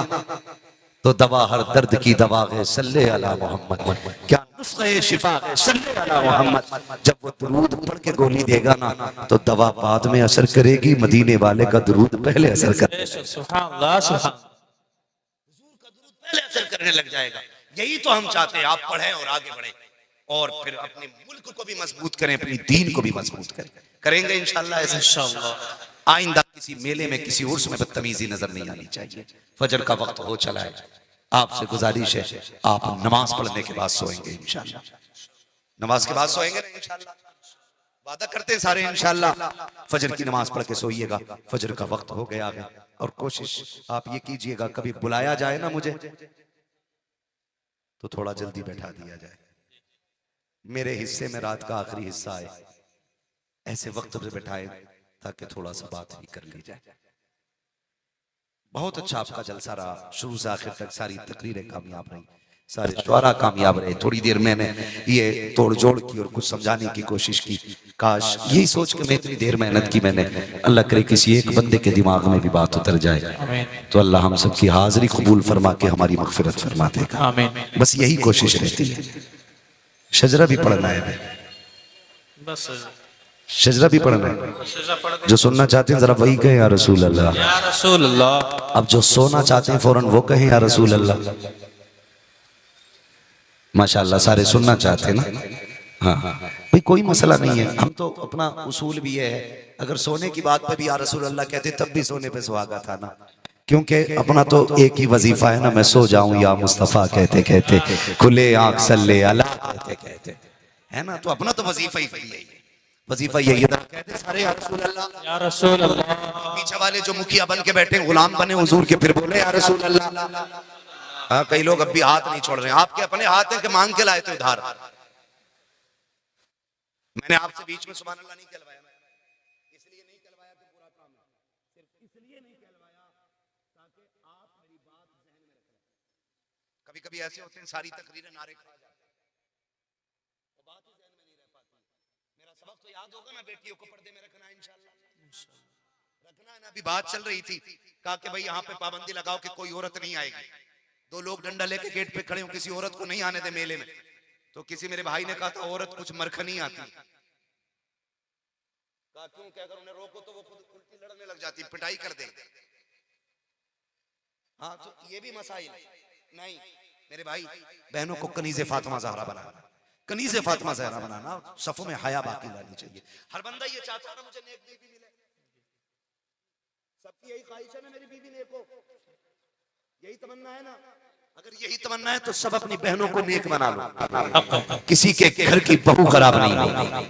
तो दवा हर दर्द की दवा है, सल्ले अला मोहम्मद। क्या नुस्खा शिफा है, सल्ले अला मोहम्मद। जब वो दरूद पढ़ के गोली देगा ना तो दवा बाद में असर करेगी, मदीने वाले का दरूद पहले असर करेगा। सुभान अल्लाह, सुभान। हुजूर का दरूद पहले असर करने लग जाएगा। यही तो हम चाहते हैं, आप पढ़ें और आगे बढ़ें और फिर अपने मुल्क को भी मजबूत करें, अपनी दीन को भी मजबूत करें। करेंगे इंशाल्लाह ऐसे। इंशाल्लाह आइंदा किसी मेले में किसी उर्स में बदतमीजी नजर नहीं आनी चाहिए। फजर का वक्त हो चला है, आपसे गुजारिश है आप नमाज पढ़ने के बाद सोएंगे इंशाल्लाह। नमाज के बाद सोएंगे ना इंशाल्लाह, वादा करते हैं सारे इंशाल्लाह। फजर की नमाज पढ़ के सोइएगा, फजर का वक्त हो गया है। और कोशिश आप ये कीजिएगा कभी बुलाया जाए ना मुझे तो थोड़ा जल्दी बैठा दिया जाए, मेरे हिस्से में रात का आखिरी हिस्सा है, ऐसे वक्त पे बैठाए ताकि थोड़ा सा बात भी कर ली जाए। बहुत अच्छा आपका जलसा रहा, शुरू से आखिर तक सारी तकरीरें कामयाब रही, सारे शुआरा कामयाब रहे। थोड़ी देर मैंने ये तोड़ जोड़ की और कुछ समझाने की कोशिश की। काश यही सोच के मैं इतनी देर मेहनत की मैंने, अल्लाह करे किसी एक बंदे के दिमाग में भी बात उतर जाए तो अल्लाह हम सबकी हाजिरी कबूल फरमा के हमारी मगफिरत फरमा देगा। बस यही कोशिश रहती है। शजरा भी पढ़ना है, बस शजरा भी पढ़ना है। जो सुनना चाहते हैं जरा वही कहें या रसूल अल्लाह, या रसूल अल्लाह। अब जो सोना चाहते हैं फौरन वो कहें या रसूल अल्लाह। माशाअल्लाह सारे सुनना चाहते हैं ना। हाँ हाँ भाई कोई मसला नहीं है, हम तो अपना उसूल भी है, अगर सोने की बात पे भी या रसूल अल्लाह कहते तब भी सोने पे सुहागा था ना, क्योंकि अपना तो एक ही वजीफा है ना, मैं सो जाऊं या मुस्तफा कहते कहते, खुले आंख सल्ले अला कहते कहते, है ना। तो अपना तो वजीफा ही है, वजीफा यही है, कहते सारे या रसूल अल्लाह, या रसूल अल्लाह। पीछे वाले जो मुखिया बन के बैठे गुलाम बने हुजूर के, फिर बोले या रसूल अल्लाह। हाँ कई लोग अब भी हाथ नहीं छोड़ रहे हैं, आपके अपने हाथ हैं कि मांग के लाए थे उधार। मैंने आपसे बीच में सुभान अल्लाह नहीं कहलवाया, इसलिए नहीं कहलवाया कि पूरा काम है, सिर्फ इसलिए नहीं कहलवाया ताकि आप मेरी बात ज़हन में रखें। कभी कभी ऐसे होते हैं सारी तकरीरें नारे खा जाते हैं, तो बात ही ज़हन में नहीं रह पाती। मेरा सबक तो याद होगा ना, बेटियों को पर्दे में रखना है इंशाल्लाह, रखना है ना। अभी बात चल रही थी, कहा कि भाई यहाँ पे पाबंदी लगाओ कि कोई औरत नहीं आएगी। 2 लोग डंडा लेके गेट पे खड़े हो, किसी औरत को नहीं आने दे मेले में। तो किसी मेरे भाई ने कहा था औरत कुछ मरखनी आती, कहा क्यों, क्या अगर उन्हें रोको तो वो खुद उल्टी लड़ने लग जाती, पिटाई कर देंगे। हाँ तो ये भी मसाइल नहीं मेरे भाई बहनों को कनीज़े फातिमा ज़हरा बनाना, कनीज़े फातिमा ज़हरा बनाना, सफ़ों में हया बाकी लानी चाहिए। हर बंदा ये चाहता है ना मुझे नेक बीवी मिले, सबकी यही ख्वाहिश है ना मेरी बीवी नेक हो, यही तमन्ना है ना। अगर यही तमन्ना है तो सब अपनी बहनों को नेक बना लो, किसी के घर की बहू खराब नहीं होगी,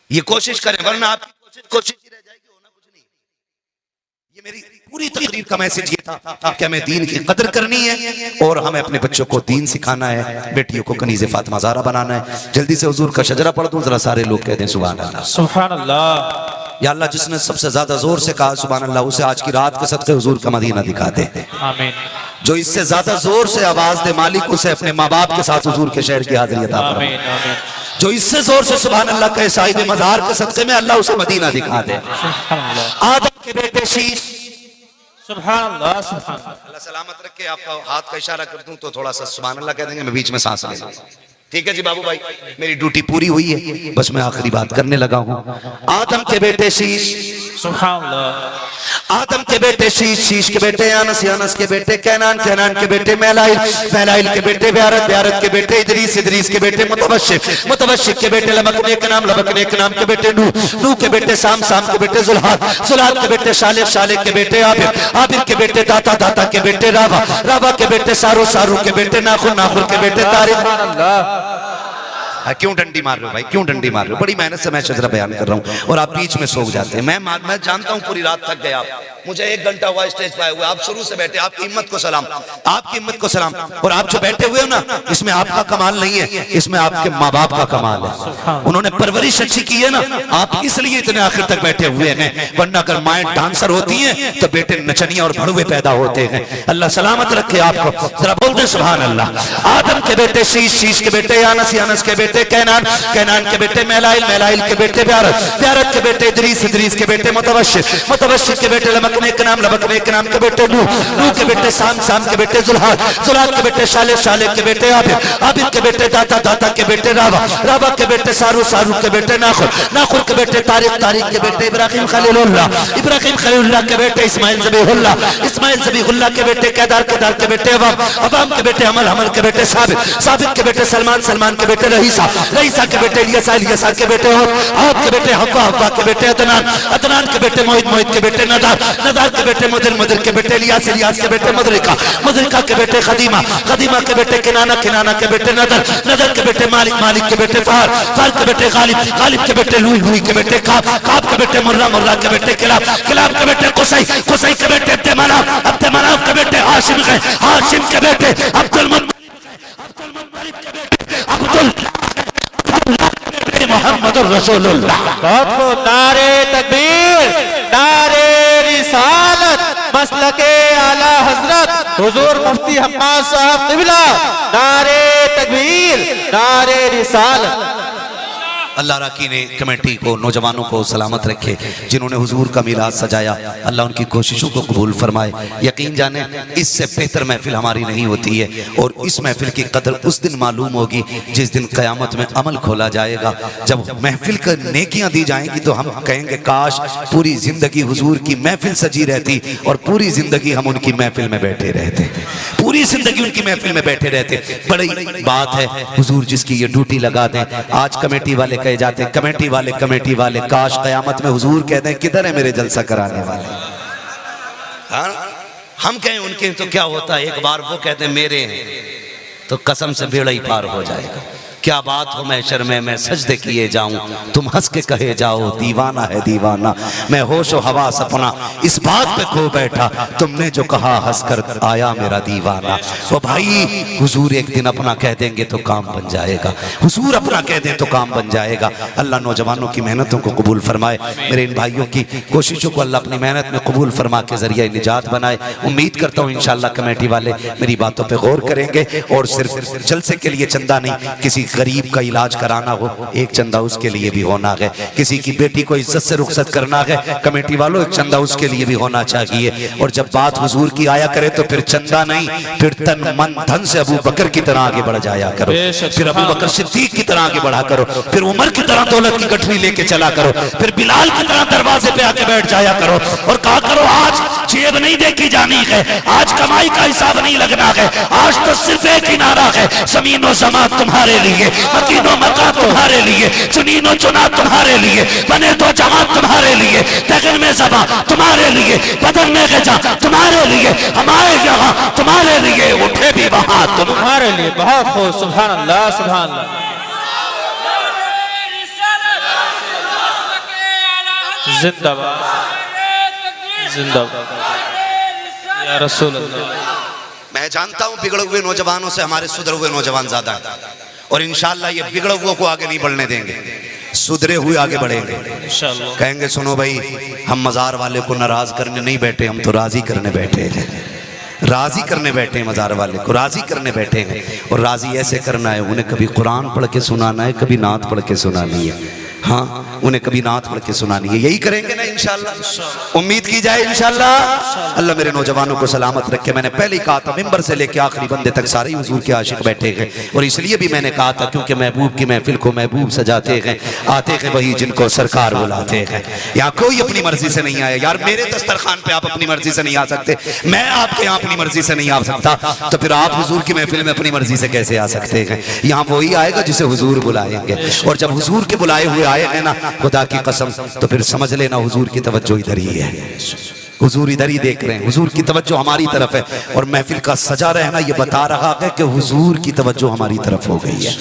ये कोशिश करें, वरना आपकी कोशिश ही रह जाएगी, होना कुछ नहीं। ये मेरी पूरी तकरीर का मैसेज ये था कि हमें दीन की कदर करनी है और हमें अपने बच्चों को दीन सिखाना है, बेटियों को कनीज़े फातिमा ज़हरा बनाना है। जल्दी से हुजूर का शजरा पढ़ दूं, जरा सारे लोग कह दें सुभान अल्लाह। सुभान अल्लाह। या अल्लाह जिसने सबसे ज्यादा जोर से कहा सुभान अल्लाह, उसे आज की रात के सदक़े हुजूर का मदीना दिखा दे। आमीन। जो इससे ज्यादा जोर से आवाज दे मालिक, उसे अपने माँ बाप के साथ हुजूर के शहर की हाजिरी अता फरमा। आमीन आमीन। जो इससे जोर से सुभान अल्लाह कहे साहिब मज़ार के सदक़े में, अल्लाह उसे मदीना दिखा दे। सुभान अल्लाह। आदम के बेटे शीश, सुभान अल्लाह। सुभान अल्लाह। अल्लाह सलामत रखे। आपका हाथ का इशारा कर दूं तो थोड़ा सा सुभान अल्लाह कह देंगे, मैं बीच में सांस ले लूं। ठीक है जी बाबू भाई, मेरी ड्यूटी पूरी हुई है, बस मैं आखिरी बात करने लगा हूं। आदम के बेटे शीश, सुभान अल्लाह। आदम के बेटे शीश, शीश के बेटे यानस, यानस के बेटे कैनान, कैनान के बेटे मैलाइल, मैलाइल के बेटे ब्यारत, ब्यारत के बेटे इदरीस, इदरीस के बेटे मुतवश्शिक, मुतवश्शिक के बेटे लबक नेक नाम, लबक नेक नाम के बेटे नूह, नूह के बेटे साम, साम के बेटे जुल्हाद, जुल्हाद के बेटे शालिक, शालिक के बेटे आबिर, आबिर के बेटे दाता, दाता के बेटे रावा, रावा के बेटे सारो, सारो के बेटे नाखुन, नाखुन के बेटे तारिक। क्यों डंडी मार रहे हो भाई, क्यों डंडी मार रहे हो? बड़ी मेहनत से मैं शजरा बयान कर रहा हूँ और आप बीच में सो जाते हैं। मैं जानता हूँ पूरी रात थक गए आप, मुझे 1 घंटा हुआ स्टेज पे आए हुए, आप शुरू से बैठे, आपकी हिम्मत को सलाम, आपकी हिम्मत को सलाम। और आप जो बैठे हुए हो ना, इसमें आपका कमाल नहीं है, इसमें आपके माँ बाप का कमाल है। उन्होंने परवरिश अच्छी की है ना, आप इसलिए इतने आखिर तक बैठे हुए हैं, वरना अगर माएँ डांसर होती हैं तो बेटे नचनिया और भड़ुए पैदा होते हैं। अल्लाह सलामत रखे आपको, जरा बोल दे सुभान अल्लाह। आदम के बेटे शीश, शीश के बेटे यानस, यानस के बेटे कैनान, कैनान के बेटे मैलाइल, मैलाइल के बेटे ब्यारत, ब्यारत के बेटे इदरीस, इदरीस के बेटे मुतवश्शिक, मुतवश्शिक के बेटे लबकने के नाम, लबकने के नाम के बेटे नूह, नूह के बेटे साम, साम के बेटे जुल्हाद, जुल्हाद के बेटे शालिक, शालिक के बेटे आबिर, आबिर के बेटे दाता, दाता के बेटे रावा, रावा के बेटे सारू, सारू के बेटे नाखुर, नाखुर के बेटे तारिक, तारिक के बेटे इब्राहिम खलीलुल्लाह, इब्राहिम खलीलुल्लाह के बेटे इस्माइल ज़बीहुल्लाह, इस्माइल ज़बीहुल्लाह के बेटे केदार, केदार के बेटे अवाम, अवाम के बेटे अमल, अमल के बेटे साबित, साबित के बेटे सलमान, सलमान के बेटे रहीसा, रईसा के बेटे इलियासा, इलियासा के बेटे औद के बेटे हव्वा, हव्वा के बेटे अदनान, अदनान के बेटे मोहित, मोहित के बेटे नदार, नदार के बेटे मुदिर, मुदिर के बेटे इलियास, इलियास के बेटे मुदरिका, मुदरिका के बेटे खदीमा, खदीमा के बेटे किनाना, किनाना के बेटे नदर, नदर के बेटे मालिक, मालिक के बेटे फार, फार के बेटे गालिब, गालिब के बेटे लुई, लुई के बेटे काब, काब के बेटे मुर्रा, मुर्रा के बेटे किलाब, किलाब के बेटे कुसै, कुसै के बेटे अब्दे मनाफ, अब्दे मनाफ के बेटे हाशिम है, हाशिम के बेटे अब्दुल मुत्तलिब, अब्दुल मुत्तलिब के बेटे अब्दुल मोहम्मद रसूलुल्लाह। नारे तकबीर, नारे रिसालत, मसलके आला हजरत हुजूर मुफ्ती हम्माद साहब क़िबला, नारे तकबीर, नारे रिसालत। अल्लाह राकी ने कमेटी को, नौजवानों को सलामत रखे जिन्होंने हुजूर का मीलाद सजाया, अल्लाह उनकी कोशिशों को कबूल फरमाए। यकीन जाने इससे बेहतर महफिल हमारी नहीं होती है और इस महफिल की कदर उस दिन मालूम होगी जिस दिन क़यामत में अमल खोला जाएगा। जब महफिल का नेकियां दी जाएंगी तो हम कहेंगे काश पूरी जिंदगी हुजूर की महफिल सजी रहती और पूरी जिंदगी हम उनकी महफिल में बैठे रहते, पूरी जिंदगी उनकी महफिल में बैठे रहते। बड़ी बात है हुजूर जिसकी ये ड्यूटी लगा दें। आज कमेटी वाले कहे जाते, कमेटी वाले काश कयामत में हुजूर कह दें किधर है मेरे जलसा कराने वाले। हाँ? हम कहें उनके तो क्या होता है, एक बार वो कहते हैं मेरे हैं तो कसम से बेड़ा ही पार हो जाएगा। क्या बात हो महशर में मैं सजदे किए जाऊं, तुम हंस के कहे जाओ दीवाना है दीवाना। मैं होश व हवास अपना इस बात पे खो बैठा, तुमने जो कहा हंस कर आया मेरा दीवाना। वो भाई हुजूर एक दिन अपना कह देंगे तो काम बन जाएगा, हुजूर अपना कह दें तो काम बन जाएगा। अल्लाह नौजवानों की मेहनतों को कबूल फरमाए, मेरे इन भाइयों की कोशिशों को अल्लाह अपनी मेहनत में कबूल फरमा के जरिए निजात बनाए। उम्मीद करता हूँ इंशाअल्लाह कमेटी वाले मेरी बातों पर गौर करेंगे और सिर्फ जलसे के लिए चंदा नहीं, किसी गरीब का इलाज कराना हो, एक चंदा उसके लिए भी होना है। किसी की बेटी को इज्जत से रुखसत करना है, कमेटी वालों एक चंदा उसके लिए भी होना चाहिए। और जब बात हुजूर की आया करे तो फिर चंदा नहीं, फिर तन मन धन से अबू बकर की तरह आगे बढ़ जाया करो, फिर अबू बकर सिद्दीक की तरह आगे बढ़ा करो, फिर उमर की तरह दौलत की गठरी लेके चला करो, फिर बिलाल की तरह दरवाजे पे आके बैठ जाया करो और कहा करो आज जेब नहीं देखी जानी है, आज कमाई का हिसाब नहीं लगना है, आज तो सिर्फ एक ही नारा है, ज़मीनो ज़मा तुम्हारे लिए, मकीनो मका तुम्हारे लिए, चुनीनो चुना तुम्हारे लिए, बने तो जमा तुम्हारे लिए, तगन में ज़बा तुम्हारे लिए, बदन में गजा तुम्हारे लिए, हमारे यहाँ तुम्हारे लिए, उठे भी वहाँ तुम्हारे लिए। बहुत खूब, सुभान अल्लाह सुभान अल्लाह। जिंदाबाद जिंदाबाद या रसूल अल्लाह। मैं जानता हूं बिगड़े हुए नौजवानों से हमारे सुधरे हुए नौजवान ज्यादा हैं और इंशाअल्लाह ये बिगड़े हुए को आगे नहीं बढ़ने देंगे, सुधरे हुए आगे बढ़ेंगे इंशाअल्लाह। कहेंगे सुनो भाई, हम मजार वाले को नाराज करने नहीं बैठे, हम तो राजी करने बैठे हैं, राजी करने बैठे हैं, मजार वाले को राजी करने बैठे हैं। और राजी ऐसे करना है, उन्हें कभी कुरान पढ़ के सुनाना है, कभी नात पढ़ के सुनानी है। हाँ, उन्हें कभी नात पढ़ के सुनानी है, यही करेंगे ना इंशाअल्लाह, उम्मीद की जाए इंशाअल्लाह। अल्लाह मेरे नौजवानों को सलामत रखे। मैंने पहले ही कहा था, मिंबर से लेके आखिरी बंदे तक सारे हुजूर के आशिक बैठे हैं, और इसलिए भी मैंने कहा था क्योंकि महबूब की महफिल को महबूब सजाते हैं, आते हैं वही जिनको सरकार बुलाते हैं। यहाँ कोई अपनी मर्जी से नहीं आया यार, मेरे दस्तरखान पे आप अपनी मर्जी से नहीं आ सकते, मैं आपके यहाँ अपनी मर्जी से नहीं आ सकता, तो फिर आप हुजूर की महफिल में अपनी मर्जी से कैसे आ सकते हैं? यहाँ वही आएगा जिसे हुजूर बुलाएंगे, और जब हुजूर के बुलाए हुए आए हैं ना खुदा की कसम, तो फिर समझ लेना हुजूर की तवज्जो इधर ही है, हुजूर इधर ही देख रहे हैं, हुजूर की तवज्जो हमारी तरफ है। और महफिल का सजा रहना ये बता रहा है कि हुजूर की तवज्जो हमारी तरफ हो गई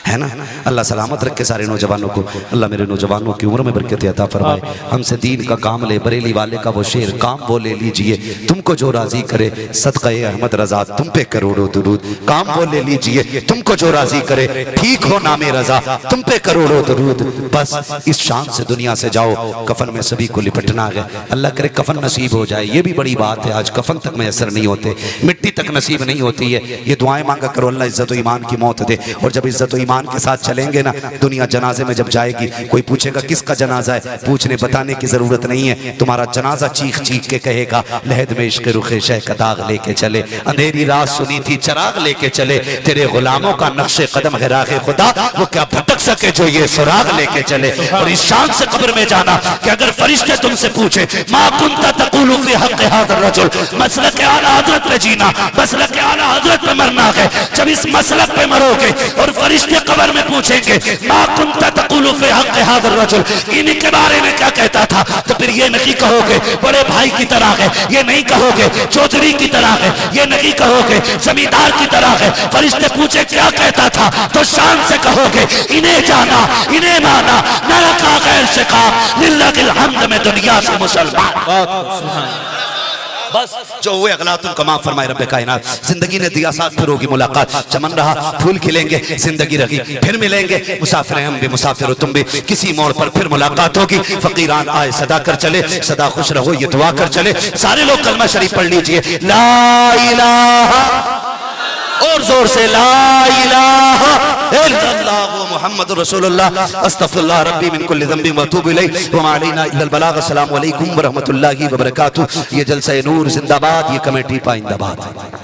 है ना। अल्लाह सलामत रखे सारे नौजवानों को, अल्लाह मेरे नौजवानों की उम्र में बरकत अता फरमाए, हमसे दीन का काम ले, बरेली वाले का वो शेर, काम वो ले लीजिए तुमको जो राजी करे, सदक़े अहमद रजा तुम पे करोड़ों दुरूद, काम वो ले लीजिए तुमको जो राजी करे, ठीक हो नामे रजा तुम पे करोड़ों दुरूद। बस इस शान से दुनिया से जाओ, कफन में सभी को लिपटना है, अल्लाह करे कफन नसीब हो जाए। ये भी बड़ी बात है, आज कफन तक में असर नहीं होते, मिट्टी तक नसीब नहीं होती है। ये दुआएं मांगा करो अल्लाह इज्जत ईमान की मौत दे, और जब इज्जत ईमान के साथ चलेंगे ना, दुनिया जनाजे में जब जाएगी, कोई पूछेगा किसका जनाजा है, पूछने बताने की जरूरत नहीं है, तुम्हारा जनाजा चीख चीख के कहेगा, लहद में इश्क़ रुखे शह का दाग लेके चले, अंधेरी रात सुनी थी चिराग लेके चले, तेरे गुलामों का नक्शे कदम है राह खुदा, वो क्या भटक सके जो ये सुराग लेके चले। और इस शान से कब्र में जाना कि अगर फरिश्ते तुमसे पूछे मा कुंता तक़ूलु फी हक़्क़ि हाज़ा रजुल, मसलक आला हज़रत पे जीना, मसलक आला हज़रत पे मरना है, जब इस मसलक पे मरोगे और फरिश्ते कब्र में पूछेंगे मा कुंता तक़ूलु फी हक़्क़ि हाज़ा रजुल, इनके बारे में क्या कहता था, तो फिर ये नहीं कहोगे बड़े भाई की तरह है, ये नहीं कहोगे चौधरी की तरह है, ये नहीं कहोगे जमींदार की तरह है। फरिश्ते पूछे क्या कहता था, तो शान से कहोगे इन्हें जाना, इन्हें माना, न रखा गैर से काम, लिल्लाहिल हम्द में दुनिया से मुसलमान। बस जो हुए अगला तुम कमा फरमाए रब्बे कायनात। जिंदगी ने दिया साथ, फिर होगी मुलाकात, चमन रहा फूल खिलेंगे, जिंदगी रही फिर मिलेंगे, मुसाफिर हैं हम भी मुसाफिर हो तुम भी, किसी मोड़ पर फिर मुलाकात होगी। फकीरान आए सदा कर चले, सदा खुश रहो ये दुआ कर चले। सारे लोग कलमा शरीफ पढ़ लीजिए, ला इलाहा, और जोर से ला इलाहा इल्लल्लाह मुहम्मदुर रसूलुल्लाह अस्तगफिरुल्लाह रब्बी मिन कुल्ली ज़ंबिन व अतूबु इलैहि व मा अलैना इल्लल बलाग। अस्सलामु अलैकुम व रहमतुल्लाहि व बरकातुहू। ये जलसा नूर जिंदाबाद, ये कमेटी पाइंदाबाद।